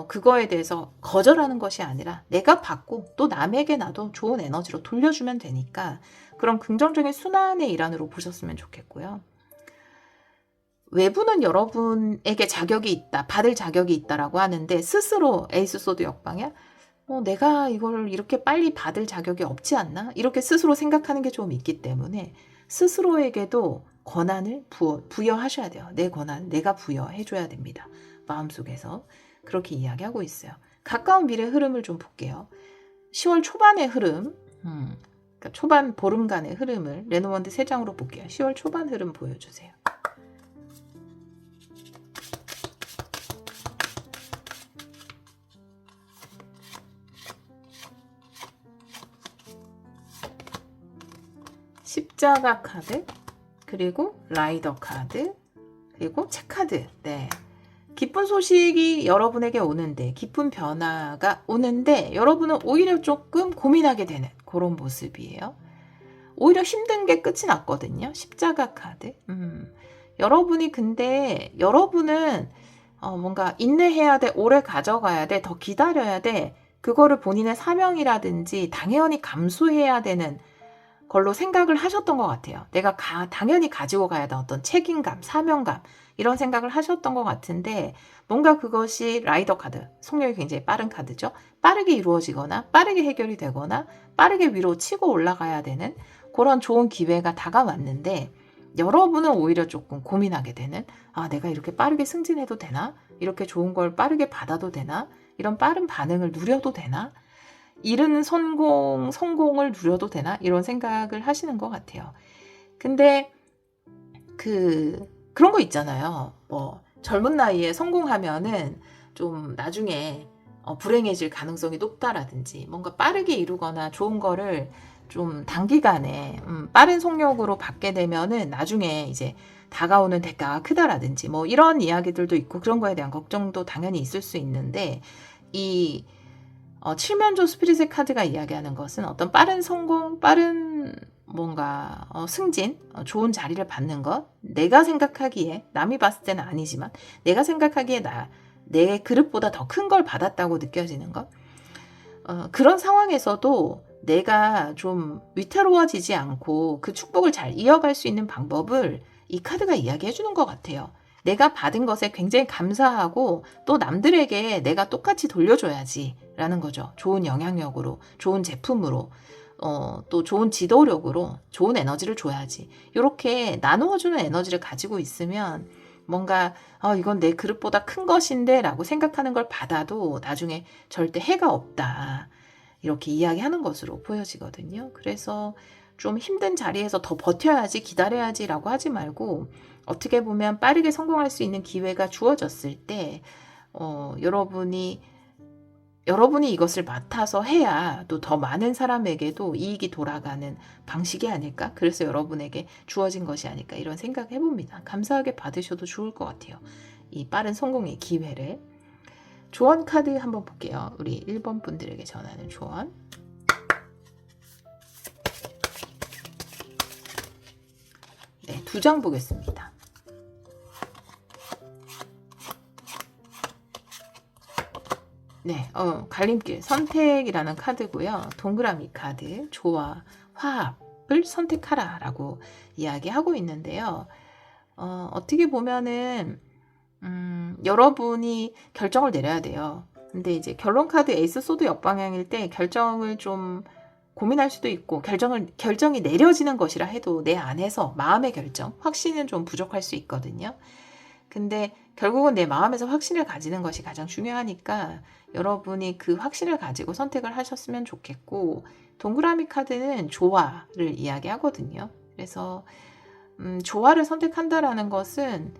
그거에 대해서 거절하는 것이 아니라 내가 받고 또 남에게 나도 좋은 에너지로 돌려주면 되니까 그런 긍정적인 순환의 일환으로 보셨으면 좋겠고요. 외부는 여러분에게 자격이 있다, 받을 자격이 있다라고 하는데 스스로 에이스 소드 역방향 내가 이걸 이렇게 빨리 받을 자격이 없지 않나? 이렇게 스스로 생각하는 게 좀 있기 때문에 스스로에게도 권한을 부여하셔야 돼요. 내 권한, 내가 부여해줘야 됩니다. 마음속에서. 그렇게 이야기하고 있어요. 가까운 미래 흐름을 좀 볼게요. 10월 초반의 흐름, 그러니까 초반 보름간의 흐름을 레노먼드 3장으로 볼게요. 10월 초반 흐름 보여주세요. 십자가 카드, 그리고 라이더 카드, 그리고 체카드. 네. 기쁜 소식이 여러분에게 오는데, 기쁜 변화가 오는데, 여러분은 오히려 조금 고민하게 되는 그런 모습이에요. 오히려 힘든 게 끝이 났거든요. 십자가 카드. 여러분이 근데, 여러분은 뭔가 인내해야 돼, 오래 가져가야 돼, 더 기다려야 돼, 그거를 본인의 사명이라든지 당연히 감수해야 되는 걸로 생각을 하셨던 것 같아요. 내가 당연히 가지고 가야 돼. 어떤 책임감, 사명감 이런 생각을 하셨던 것 같은데 뭔가 그것이 라이더 카드, 속력이 굉장히 빠른 카드죠. 빠르게 이루어지거나 빠르게 해결이 되거나 빠르게 위로 치고 올라가야 되는 그런 좋은 기회가 다가왔는데 여러분은 오히려 조금 고민하게 되는 내가 이렇게 빠르게 승진해도 되나? 이렇게 좋은 걸 빠르게 받아도 되나? 이런 빠른 반응을 누려도 되나? 이른 성공을 누려도 되나? 이런 생각을 하시는 것 같아요. 근데 그런 거 있잖아요. 뭐 젊은 나이에 성공하면은 좀 나중에 불행해질 가능성이 높다라든지 뭔가 빠르게 이루거나 좋은 거를 좀 단기간에 빠른 속력으로 받게 되면은 나중에 이제 다가오는 대가가 크다라든지 뭐 이런 이야기들도 있고 그런 거에 대한 걱정도 당연히 있을 수 있는데 이 칠면조 스피릿의 카드가 이야기하는 것은 어떤 빠른 성공, 빠른 뭔가 승진, 좋은 자리를 받는 것, 내가 생각하기에 남이 봤을 때는 아니지만 내가 생각하기에 내 그릇보다 더 큰 걸 받았다고 느껴지는 것, 그런 상황에서도 내가 좀 위태로워지지 않고 그 축복을 잘 이어갈 수 있는 방법을 이 카드가 이야기해 주는 것 같아요. 내가 받은 것에 굉장히 감사하고 또 남들에게 내가 똑같이 돌려줘야지 라는 거죠. 좋은 영향력으로, 좋은 제품으로, 또 좋은 지도력으로 좋은 에너지를 줘야지. 이렇게 나누어주는 에너지를 가지고 있으면 뭔가 이건 내 그릇보다 큰 것인데 라고 생각하는 걸 받아도 나중에 절대 해가 없다. 이렇게 이야기하는 것으로 보여지거든요. 그래서 좀 힘든 자리에서 더 버텨야지, 기다려야지 라고 하지 말고 어떻게 보면 빠르게 성공할 수 있는 기회가 주어졌을 때 여러분이 이것을 맡아서 해야 또 더 많은 사람에게도 이익이 돌아가는 방식이 아닐까? 그래서 여러분에게 주어진 것이 아닐까? 이런 생각 해봅니다. 감사하게 받으셔도 좋을 것 같아요. 이 빠른 성공의 기회를. 조언 카드 한번 볼게요. 우리 1번 분들에게 전하는 조언. 네, 2장 보겠습니다. 네, 갈림길 선택이라는 카드고요. 동그라미 카드, 조화, 화합을 선택하라 라고 이야기하고 있는데요. 어떻게 보면은 여러분이 결정을 내려야 돼요. 근데 이제 결론 카드 에이스 소드 역방향일 때 결정을 좀 고민할 수도 있고 결정이 내려지는 것이라 해도 내 안에서 마음의 결정, 확신은 좀 부족할 수 있거든요. 근데 결국은 내 마음에서 확신을 가지는 것이 가장 중요하니까 여러분이 그 확신을 가지고 선택을 하셨으면 좋겠고, 동그라미 카드는 조화를 이야기하거든요. 그래서 조화를 선택한다라는 것은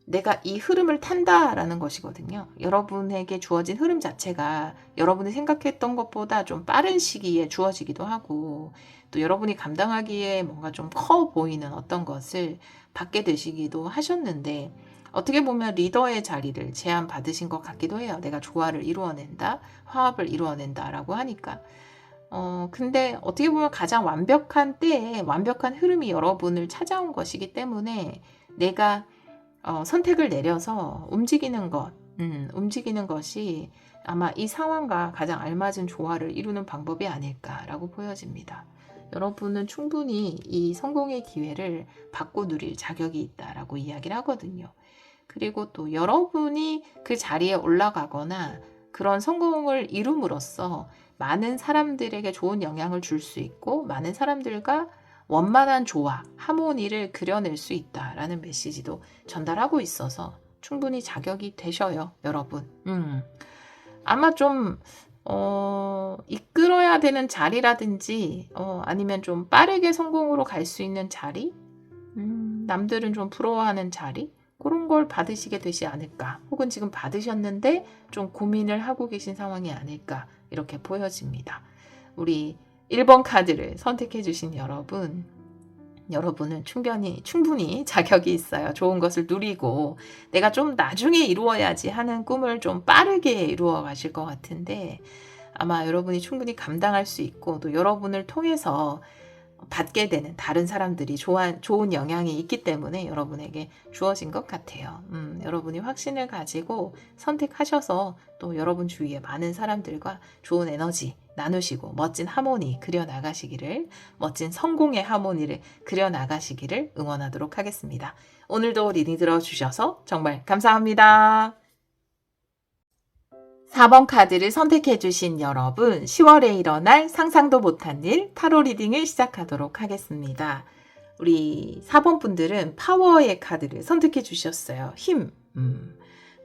내가 이 흐름을 탄다라는 것이거든요. 여러분에게 주어진 흐름 자체가 여러분이 생각했던 것보다 좀 빠른 시기에 주어지기도 하고, 또 여러분이 감당하기에 뭔가 좀 커 보이는 어떤 것을 받게 되시기도 하셨는데, 어떻게 보면 리더의 자리를 제안받으신 것 같기도 해요. 내가 조화를 이루어낸다, 화합을 이루어낸다 라고 하니까. 근데 어떻게 보면 가장 완벽한 때에 완벽한 흐름이 여러분을 찾아온 것이기 때문에 내가 선택을 내려서 움직이는 것이 아마 이 상황과 가장 알맞은 조화를 이루는 방법이 아닐까라고 보여집니다. 여러분은 충분히 이 성공의 기회를 받고 누릴 자격이 있다라고 이야기를 하거든요. 그리고 또 여러분이 그 자리에 올라가거나 그런 성공을 이룸으로써 많은 사람들에게 좋은 영향을 줄 수 있고 많은 사람들과 원만한 조화, 하모니를 그려낼 수 있다라는 메시지도 전달하고 있어서 충분히 자격이 되셔요, 여러분. 아마 좀 이끌어야 되는 자리라든지 아니면 좀 빠르게 성공으로 갈 수 있는 자리, 남들은 좀 부러워하는 자리, 그런 걸 받으시게 되지 않을까, 혹은 지금 받으셨는데 좀 고민을 하고 계신 상황이 아닐까 이렇게 보여집니다. 우리 1번 카드를 선택해 주신 여러분은 충분히 자격이 있어요. 좋은 것을 누리고 내가 좀 나중에 이루어야지 하는 꿈을 좀 빠르게 이루어 가실 것 같은데, 아마 여러분이 충분히 감당할 수 있고 또 여러분을 통해서 받게 되는 다른 사람들이 좋은 영향이 있기 때문에 여러분에게 주어진 것 같아요. 여러분이 확신을 가지고 선택하셔서 또 여러분 주위에 많은 사람들과 좋은 에너지 나누시고 멋진 하모니 그려나가시기를, 멋진 성공의 하모니를 그려나가시기를 응원하도록 하겠습니다. 오늘도 리딩 들어주셔서 정말 감사합니다. 4번 카드를 선택해주신 여러분, 10월에 일어날 상상도 못한 일 타로 리딩을 시작하도록 하겠습니다. 우리 4번 분들은 파워의 카드를 선택해 주셨어요. 힘,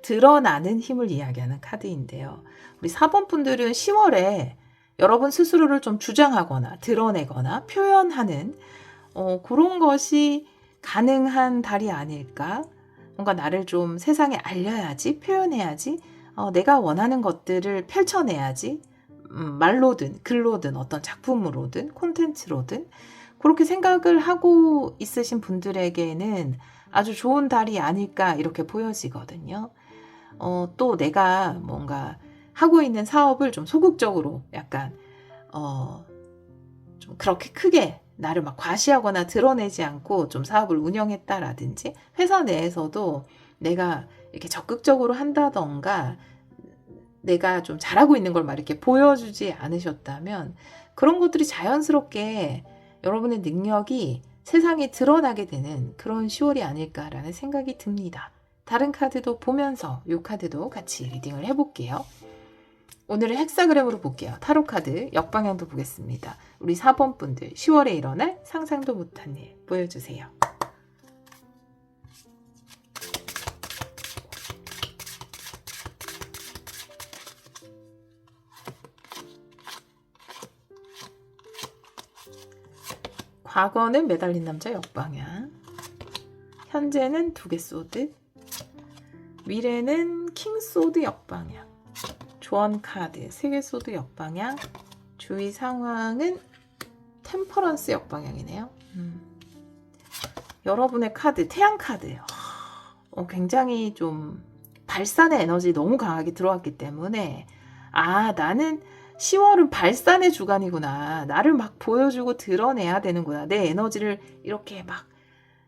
드러나는 힘을 이야기하는 카드인데요. 우리 4번 분들은 10월에 여러분 스스로를 좀 주장하거나 드러내거나 표현하는 그런 것이 가능한 달이 아닐까? 뭔가 나를 좀 세상에 알려야지, 표현해야지, 내가 원하는 것들을 펼쳐내야지, 말로든 글로든 어떤 작품으로든 콘텐츠로든 그렇게 생각을 하고 있으신 분들에게는 아주 좋은 달이 아닐까 이렇게 보여지거든요. 또 내가 뭔가 하고 있는 사업을 좀 소극적으로 약간 좀 그렇게 크게 나를 막 과시하거나 드러내지 않고 좀 사업을 운영했다라든지, 회사 내에서도 내가 이렇게 적극적으로 한다던가 내가 좀 잘하고 있는 걸 막 이렇게 보여주지 않으셨다면 그런 것들이 자연스럽게 여러분의 능력이 세상에 드러나게 되는 그런 10월이 아닐까라는 생각이 듭니다. 다른 카드도 보면서 이 카드도 같이 리딩을 해볼게요. 오늘은 헥사그램으로 볼게요. 타로 카드 역방향도 보겠습니다. 우리 4번 분들 10월에 일어날 상상도 못한 일 보여주세요. 과거는 매달린 남자 역방향, 현재는 2개 소드, 미래는 킹 소드 역방향, 조언 카드 3개 소드 역방향, 주위 상황은 템퍼런스 역방향이네요. 여러분의 카드 태양 카드 굉장히 좀 발산의 에너지 너무 강하게 들어왔기 때문에 나는 10월은 발산의 주간이구나. 나를 막 보여주고 드러내야 되는구나. 내 에너지를 이렇게 막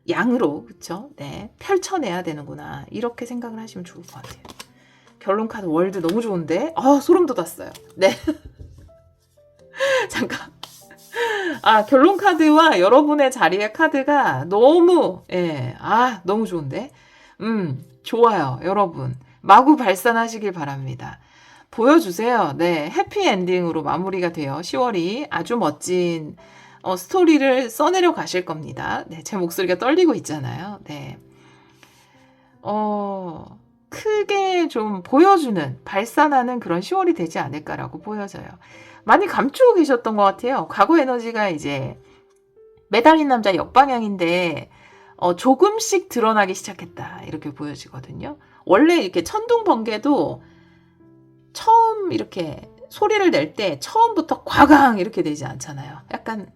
양으로 그쵸? 네, 펼쳐내야 되는구나. 이렇게 생각을 하시면 좋을 것 같아요. 결론 카드 월드 너무 좋은데 소름 돋았어요. 네. 잠깐. 결론 카드와 여러분의 자리의 카드가 너무 너무 좋은데 좋아요. 여러분 마구 발산하시길 바랍니다. 보여주세요. 네, 해피엔딩으로 마무리가 돼요. 10월이 아주 멋진 스토리를 써내려 가실 겁니다. 네, 제 목소리가 떨리고 있잖아요. 네, 크게 좀 보여주는, 발산하는 그런 10월이 되지 않을까라고 보여져요. 많이 감추고 계셨던 것 같아요. 과거 에너지가 이제 매달린 남자 역방향인데 조금씩 드러나기 시작했다. 이렇게 보여지거든요. 원래 이렇게 천둥번개도 처음 이렇게 소리를 낼 때 처음부터 과강 이렇게 되지 않잖아요. 약간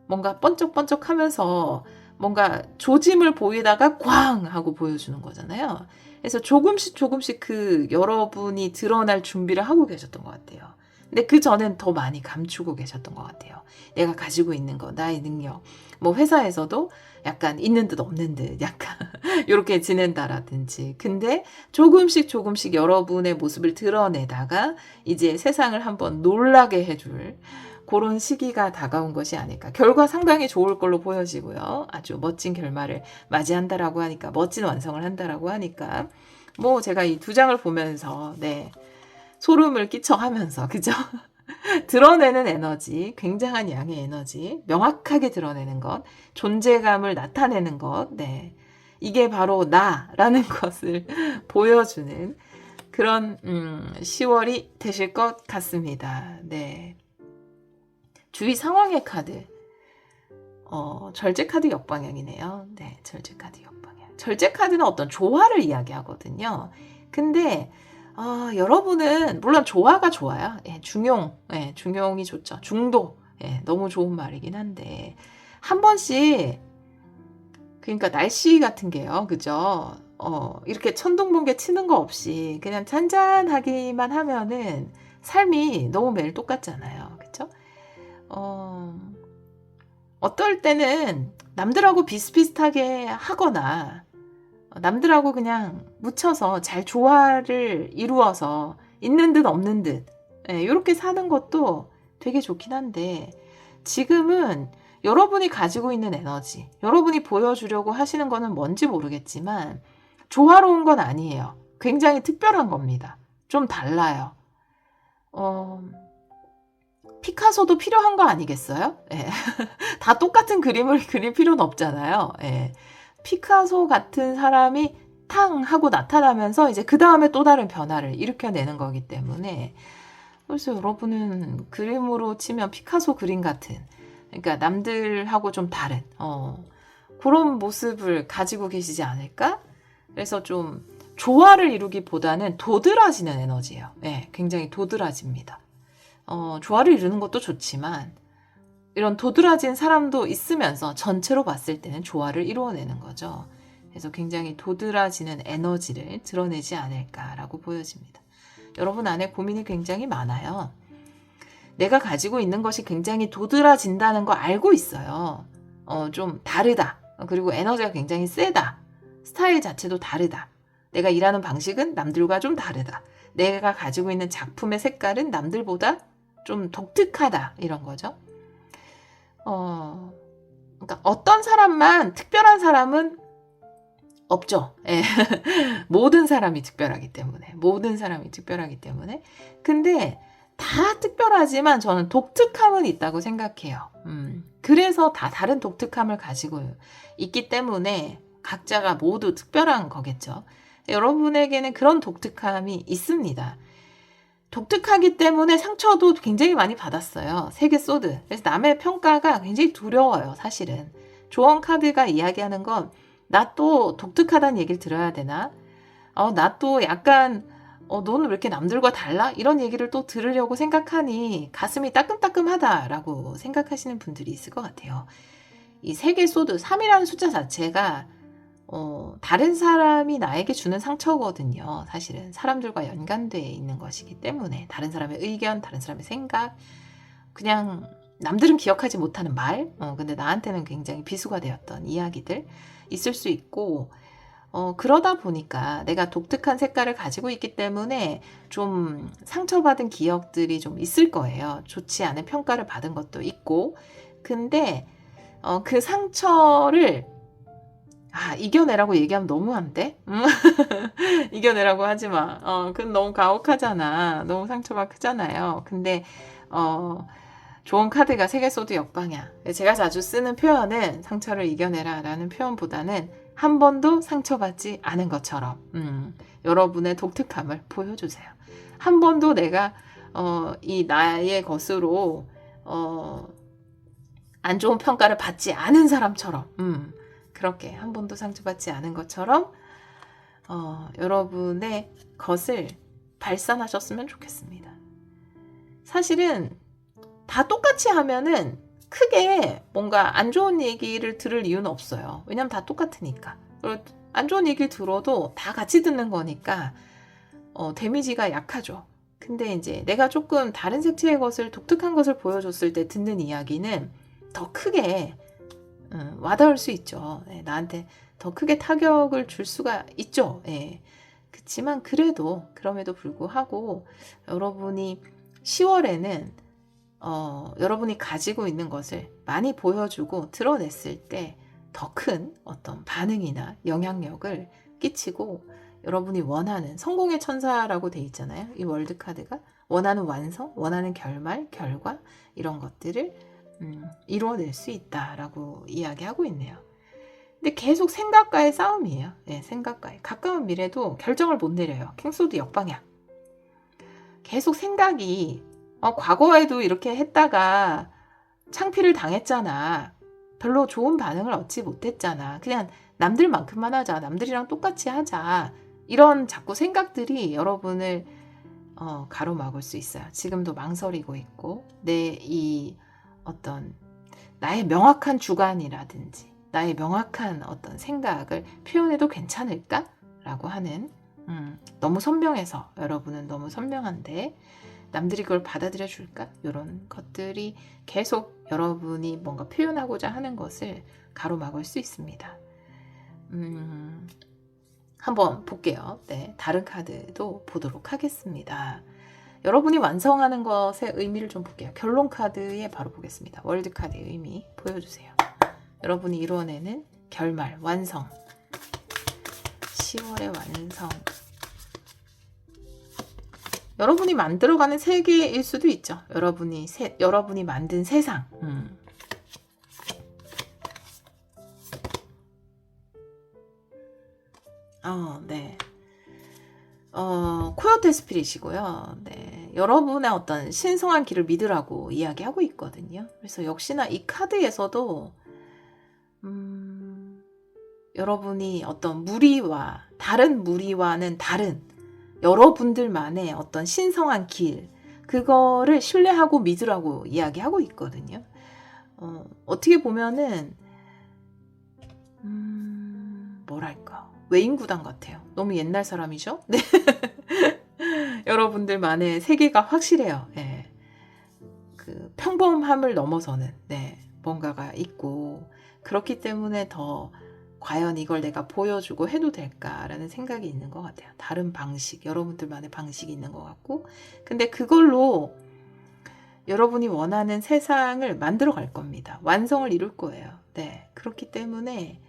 뭔가 번쩍번쩍 하면서 뭔가 조짐을 보이다가 꽝 하고 보여주는 거잖아요. 그래서 조금씩 그 여러분이 드러날 준비를 하고 계셨던 것 같아요. 근데 그 전엔 더 많이 감추고 계셨던 것 같아요. 내가 가지고 있는 거, 나의 능력. 뭐 회사에서도 약간 있는 듯 없는 듯 약간 이렇게 지낸다라든지. 근데 조금씩 여러분의 모습을 드러내다가 이제 세상을 한번 놀라게 해줄 그런 시기가 다가온 것이 아닐까. 결과 상당히 좋을 걸로 보여지고요. 아주 멋진 결말을 맞이한다라고 하니까, 멋진 완성을 한다라고 하니까 뭐 제가 이 2장을 보면서 소름을 끼쳐하면서 그죠? 드러내는 에너지, 굉장한 양의 에너지, 명확하게 드러내는 것, 존재감을 나타내는 것, 이게 바로 나라는 것을 보여주는 그런 10월이 되실 것 같습니다. 네. 주위 상황의 카드, 절제 카드 역방향이네요. 네, 절제 카드 역방향. 절제 카드는 어떤 조화를 이야기하거든요. 근데 여러분은 물론 조화가 좋아요. 중용이 좋죠. 중도, 너무 좋은 말이긴 한데 한 번씩 그러니까 날씨 같은 게요, 그죠? 이렇게 천둥번개 치는 거 없이 그냥 잔잔하기만 하면은 삶이 너무 매일 똑같잖아요, 그죠? 어떨 때는 남들하고 비슷비슷하게 하거나 남들하고 그냥 묻혀서 잘 조화를 이루어서 있는 듯 없는 듯 이렇게 사는 것도 되게 좋긴 한데 지금은 여러분이 가지고 있는 에너지, 여러분이 보여주려고 하시는 거는 뭔지 모르겠지만 조화로운 건 아니에요. 굉장히 특별한 겁니다. 좀 달라요. 피카소도 필요한 거 아니겠어요? 다 똑같은 그림을 그릴 필요는 없잖아요. 피카소 같은 사람이 탕 하고 나타나면서 이제 그 다음에 또 다른 변화를 일으켜내는 거기 때문에 그래서 여러분은 그림으로 치면 피카소 그림 같은 그러니까 남들하고 좀 다른 그런 모습을 가지고 계시지 않을까? 그래서 좀 조화를 이루기보다는 도드라지는 에너지예요. 굉장히 도드라집니다. 조화를 이루는 것도 좋지만 이런 도드라진 사람도 있으면서 전체로 봤을 때는 조화를 이루어내는 거죠. 그래서 굉장히 도드라지는 에너지를 드러내지 않을까라고 보여집니다. 여러분 안에 고민이 굉장히 많아요. 내가 가지고 있는 것이 굉장히 도드라진다는 거 알고 있어요. 좀 다르다. 그리고 에너지가 굉장히 세다. 스타일 자체도 다르다. 내가 일하는 방식은 남들과 좀 다르다. 내가 가지고 있는 작품의 색깔은 남들보다 좀 독특하다 이런 거죠. 그러니까 어떤 사람만 특별한 사람은 없죠. 예. 모든 사람이 특별하기 때문에. 근데 다 특별하지만 저는 독특함은 있다고 생각해요. 그래서 다 다른 독특함을 가지고 있기 때문에 각자가 모두 특별한 거겠죠. 여러분에게는 그런 독특함이 있습니다. 독특하기 때문에 상처도 굉장히 많이 받았어요. 세계 소드. 그래서 남의 평가가 굉장히 두려워요, 사실은. 조언 카드가 이야기하는 건 나 또 독특하다는 얘기를 들어야 되나? 나 또 약간 너는 왜 이렇게 남들과 달라? 이런 얘기를 또 들으려고 생각하니 가슴이 따끔따끔하다라고 생각하시는 분들이 있을 것 같아요. 이 세계 소드 3이라는 숫자 자체가 다른 사람이 나에게 주는 상처거든요. 사실은 사람들과 연관되어 있는 것이기 때문에 다른 사람의 의견, 다른 사람의 생각, 그냥 남들은 기억하지 못하는 말, 근데 나한테는 굉장히 비수가 되었던 이야기들 있을 수 있고, 그러다 보니까 내가 독특한 색깔을 가지고 있기 때문에 좀 상처받은 기억들이 좀 있을 거예요. 좋지 않은 평가를 받은 것도 있고, 근데 그 상처를 이겨내라고 얘기하면 너무한데? 이겨내라고 하지 마. 그건 너무 가혹하잖아. 너무 상처가 크잖아요. 근데, 좋은 카드가 세계소드 역방향. 제가 자주 쓰는 표현은 상처를 이겨내라 라는 표현보다는 한 번도 상처받지 않은 것처럼, 여러분의 독특함을 보여주세요. 한 번도 내가, 이 나의 것으로, 안 좋은 평가를 받지 않은 사람처럼, 그렇게 한 번도 상처받지 않은 것처럼 여러분의 것을 발산하셨으면 좋겠습니다. 사실은 다 똑같이 하면은 크게 뭔가 안 좋은 얘기를 들을 이유는 없어요. 왜냐면 다 똑같으니까. 안 좋은 얘기를 들어도 다 같이 듣는 거니까 데미지가 약하죠. 근데 이제 내가 조금 다른 색채의 것을, 독특한 것을 보여줬을 때 듣는 이야기는 더 크게 와닿을 수 있죠. 나한테 더 크게 타격을 줄 수가 있죠. 그렇지만 그럼에도 불구하고 여러분이 10월에는 여러분이 가지고 있는 것을 많이 보여주고 드러냈을 때 더 큰 어떤 반응이나 영향력을 끼치고, 여러분이 원하는 성공의 천사라고 돼 있잖아요. 이 월드카드가 원하는 완성, 원하는 결말, 결과, 이런 것들을 이루어낼 수 있다라고 이야기하고 있네요. 근데 계속 생각과의 싸움이에요. 생각과의. 가까운 미래도 결정을 못 내려요. 킹소드 역방향. 계속 생각이 과거에도 이렇게 했다가 창피를 당했잖아. 별로 좋은 반응을 얻지 못했잖아. 그냥 남들만큼만 하자. 남들이랑 똑같이 하자. 이런 자꾸 생각들이 여러분을 가로막을 수 있어요. 지금도 망설이고 있고, 이 어떤 나의 명확한 주관이라든지 나의 명확한 어떤 생각을 표현해도 괜찮을까? 라고 하는, 너무 선명해서, 여러분은 너무 선명한데 남들이 그걸 받아들여 줄까? 이런 것들이 계속 여러분이 뭔가 표현하고자 하는 것을 가로막을 수 있습니다. 한번 볼게요. 다른 카드도 보도록 하겠습니다. 여러분이 완성하는 것의 의미를 좀 볼게요. 결론 카드에 바로 보겠습니다. 월드 카드의 의미 보여주세요. 여러분이 이루어내는 결말, 완성. 10월의 완성. 여러분이 만들어가는 세계일 수도 있죠. 여러분이 만든 세상. 네. 코요테 스피릿이고요. 네. 여러분의 어떤 신성한 길을 믿으라고 이야기하고 있거든요. 그래서 역시나 이 카드에서도 여러분이 어떤 다른 무리와는 다른 여러분들만의 어떤 신성한 길, 그거를 신뢰하고 믿으라고 이야기하고 있거든요. 어떻게 보면은 뭐랄까, 외인구단 같아요. 너무 옛날 사람이죠? 네. 여러분들만의 세계가 확실해요. 그 평범함을 넘어서는 뭔가가 있고, 그렇기 때문에 더 과연 이걸 내가 보여주고 해도 될까라는 생각이 있는 것 같아요. 다른 방식, 여러분들만의 방식이 있는 것 같고, 근데 그걸로 여러분이 원하는 세상을 만들어 갈 겁니다. 완성을 이룰 거예요. 네, 그렇기 때문에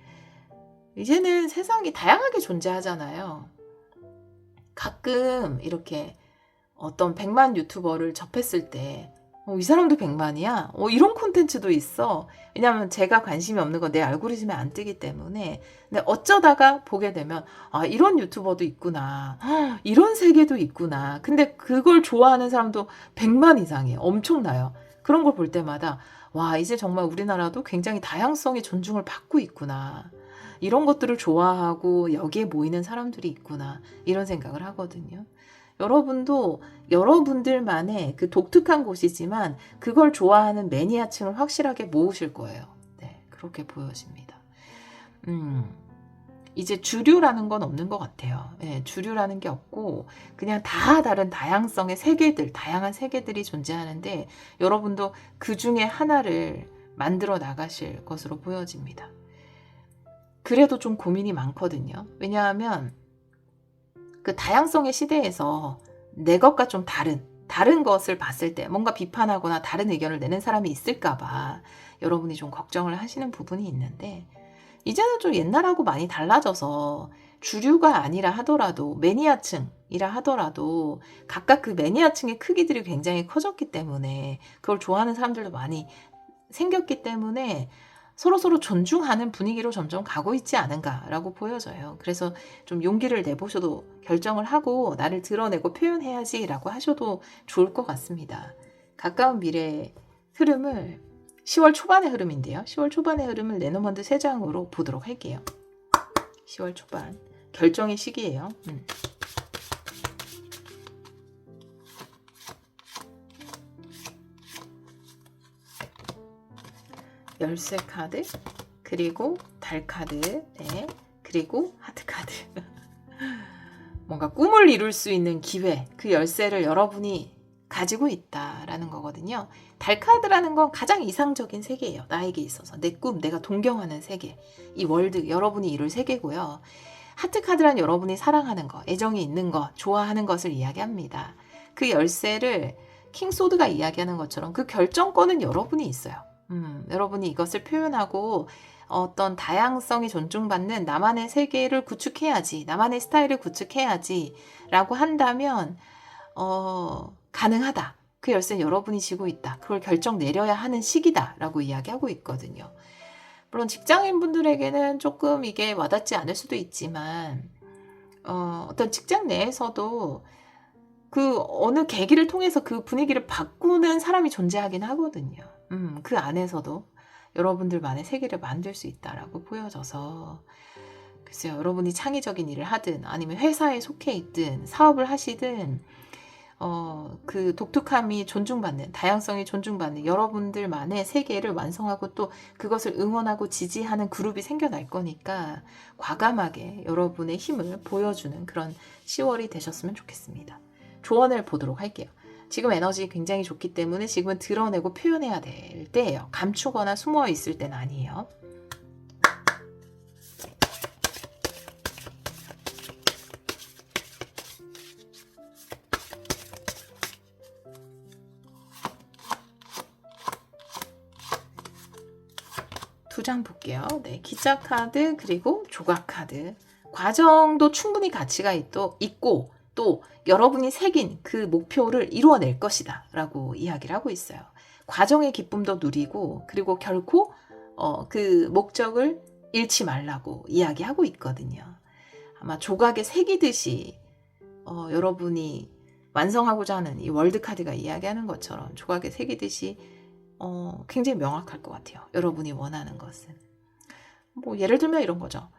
이제는 세상이 다양하게 존재하잖아요. 가끔 이렇게 어떤 100만 유튜버를 접했을 때 이 사람도 100만이야? 이런 콘텐츠도 있어. 왜냐하면 제가 관심이 없는 건 내 알고리즘에 안 뜨기 때문에. 근데 어쩌다가 보게 되면 이런 유튜버도 있구나. 이런 세계도 있구나. 근데 그걸 좋아하는 사람도 100만 이상이에요. 엄청나요. 그런 걸 볼 때마다 와, 이제 정말 우리나라도 굉장히 다양성의 존중을 받고 있구나. 이런 것들을 좋아하고 여기에 모이는 사람들이 있구나. 이런 생각을 하거든요. 여러분도 여러분들만의 그 독특한 곳이지만 그걸 좋아하는 매니아층을 확실하게 모으실 거예요. 네, 그렇게 보여집니다. 이제 주류라는 건 없는 것 같아요. 네, 주류라는 게 없고 그냥 다 다른 다양성의 세계들, 다양한 세계들이 존재하는데 여러분도 그 중에 하나를 만들어 나가실 것으로 보여집니다. 그래도 좀 고민이 많거든요. 왜냐하면 그 다양성의 시대에서 내 것과 좀 다른 것을 봤을 때 뭔가 비판하거나 다른 의견을 내는 사람이 있을까봐 여러분이 좀 걱정을 하시는 부분이 있는데, 이제는 좀 옛날하고 많이 달라져서 주류가 아니라 하더라도 매니아층이라 하더라도 각각 그 매니아층의 크기들이 굉장히 커졌기 때문에 그걸 좋아하는 사람들도 많이 생겼기 때문에 서로서로 존중하는 분위기로 점점 가고 있지 않은가라고 보여져요. 그래서 좀 용기를 내보셔도, 결정을 하고 나를 드러내고 표현해야지라고 하셔도 좋을 것 같습니다. 가까운 미래의 흐름을 10월 초반의 흐름인데요. 10월 초반의 흐름을 레노먼드 3장으로 보도록 할게요. 10월 초반. 결정의 시기예요. 열쇠 카드, 그리고 달 카드, 네, 그리고 하트 카드. 뭔가 꿈을 이룰 수 있는 기회, 그 열쇠를 여러분이 가지고 있다라는 거거든요. 달 카드라는 건 가장 이상적인 세계예요. 나에게 있어서 내 꿈, 내가 동경하는 세계, 이 월드, 여러분이 이룰 세계고요. 하트 카드란 여러분이 사랑하는 것, 애정이 있는 것, 좋아하는 것을 이야기합니다. 그 열쇠를 킹소드가 이야기하는 것처럼 그 결정권은 여러분이 있어요. 여러분이 이것을 표현하고 어떤 다양성이 존중받는 나만의 세계를 구축해야지, 나만의 스타일을 구축해야지 라고 한다면 가능하다. 그 열쇠는 여러분이 쥐고 있다. 그걸 결정 내려야 하는 시기다 라고 이야기하고 있거든요. 물론 직장인분들에게는 조금 이게 와닿지 않을 수도 있지만 어떤 직장 내에서도 그 어느 계기를 통해서 그 분위기를 바꾸는 사람이 존재하긴 하거든요. 그 안에서도 여러분들만의 세계를 만들 수 있다라고 보여져서, 글쎄요, 여러분이 창의적인 일을 하든 아니면 회사에 속해 있든 사업을 하시든 그 독특함이 존중받는, 다양성이 존중받는 여러분들만의 세계를 완성하고 또 그것을 응원하고 지지하는 그룹이 생겨날 거니까 과감하게 여러분의 힘을 보여주는 그런 10월이 되셨으면 좋겠습니다. 조언을 보도록 할게요. 지금 에너지 굉장히 좋기 때문에 지금은 드러내고 표현해야 될 때예요. 감추거나 숨어 있을 때는 아니에요. 두 장 볼게요. 네, 기차 카드 그리고 조각 카드. 과정도 충분히 가치가 있고 또 여러분이 새긴 그 목표를 이루어낼 것이다 라고 이야기를 하고 있어요. 과정의 기쁨도 누리고 그리고 결코 그 목적을 잃지 말라고 이야기하고 있거든요. 아마 조각에 새기듯이 여러분이 완성하고자 하는 이 월드카드가 이야기하는 것처럼 조각에 새기듯이 굉장히 명확할 것 같아요. 여러분이 원하는 것은. 뭐 예를 들면 이런 거죠.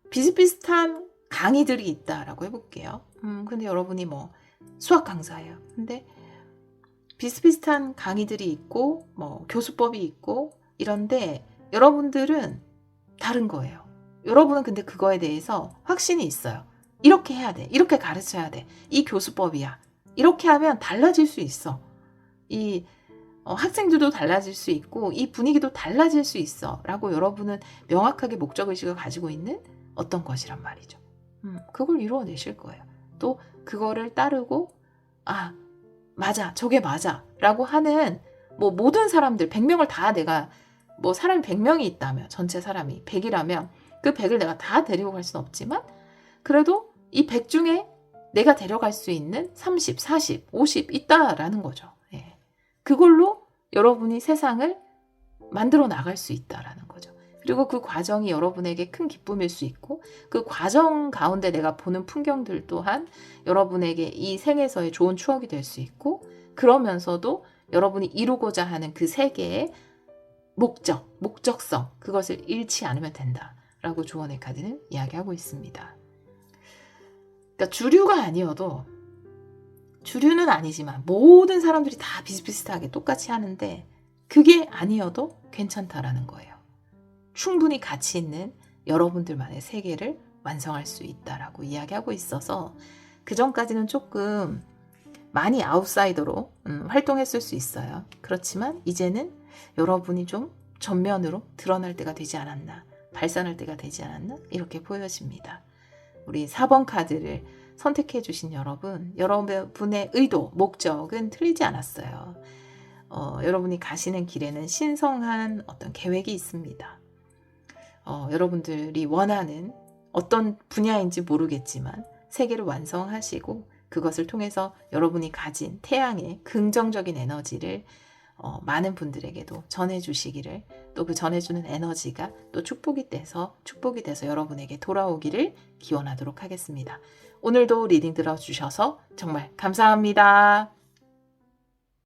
비슷비슷한 강의들이 있다라고 해볼게요. 근데 여러분이 뭐 수학 강사예요. 근데 비슷비슷한 강의들이 있고 뭐 교수법이 있고 이런데 여러분들은 다른 거예요. 여러분은 근데 그거에 대해서 확신이 있어요. 이렇게 해야 돼. 이렇게 가르쳐야 돼. 이 교수법이야. 이렇게 하면 달라질 수 있어. 이 학생들도 달라질 수 있고 이 분위기도 달라질 수 있어 라고 여러분은 명확하게 목적의식을 가지고 있는 어떤 것이란 말이죠. 그걸 이루어내실 거예요. 또 그거를 따르고 맞아 저게 맞아 라고 하는 뭐 모든 사람들 100명을 다 내가 뭐 사람이 100명이 있다면 전체 사람이 100이라면 그 100을 내가 다 데리고 갈 수는 없지만 그래도 이 100 중에 내가 데려갈 수 있는 30, 40, 50 있다라는 거죠. 예. 그걸로 여러분이 세상을 만들어 나갈 수 있다라는 거죠. 그리고 그 과정이 여러분에게 큰 기쁨일 수 있고 그 과정 가운데 내가 보는 풍경들 또한 여러분에게 이 생에서의 좋은 추억이 될 수 있고 그러면서도 여러분이 이루고자 하는 그 세계의 목적성 그것을 잃지 않으면 된다라고 조언의 카드는 이야기하고 있습니다. 그러니까 주류가 아니어도 주류는 아니지만 모든 사람들이 다 비슷비슷하게 똑같이 하는데 그게 아니어도 괜찮다라는 거예요. 충분히 가치 있는 여러분들만의 세계를 완성할 수 있다라고 이야기하고 있어서 그전까지는 조금 많이 아웃사이더로 활동했을 수 있어요. 그렇지만 이제는 여러분이 좀 전면으로 드러날 때가 되지 않았나, 발산할 때가 되지 않았나 이렇게 보여집니다. 우리 4번 카드를 선택해 주신 여러분, 여러분의 의도, 목적은 틀리지 않았어요. 여러분이 가시는 길에는 신성한 어떤 계획이 있습니다. 여러분들이 원하는 어떤 분야인지 모르겠지만 세계를 완성하시고 그것을 통해서 여러분이 가진 태양의 긍정적인 에너지를 많은 분들에게도 전해주시기를 또 그 전해주는 에너지가 또 축복이 돼서 여러분에게 돌아오기를 기원하도록 하겠습니다. 오늘도 리딩 들어주셔서 정말 감사합니다.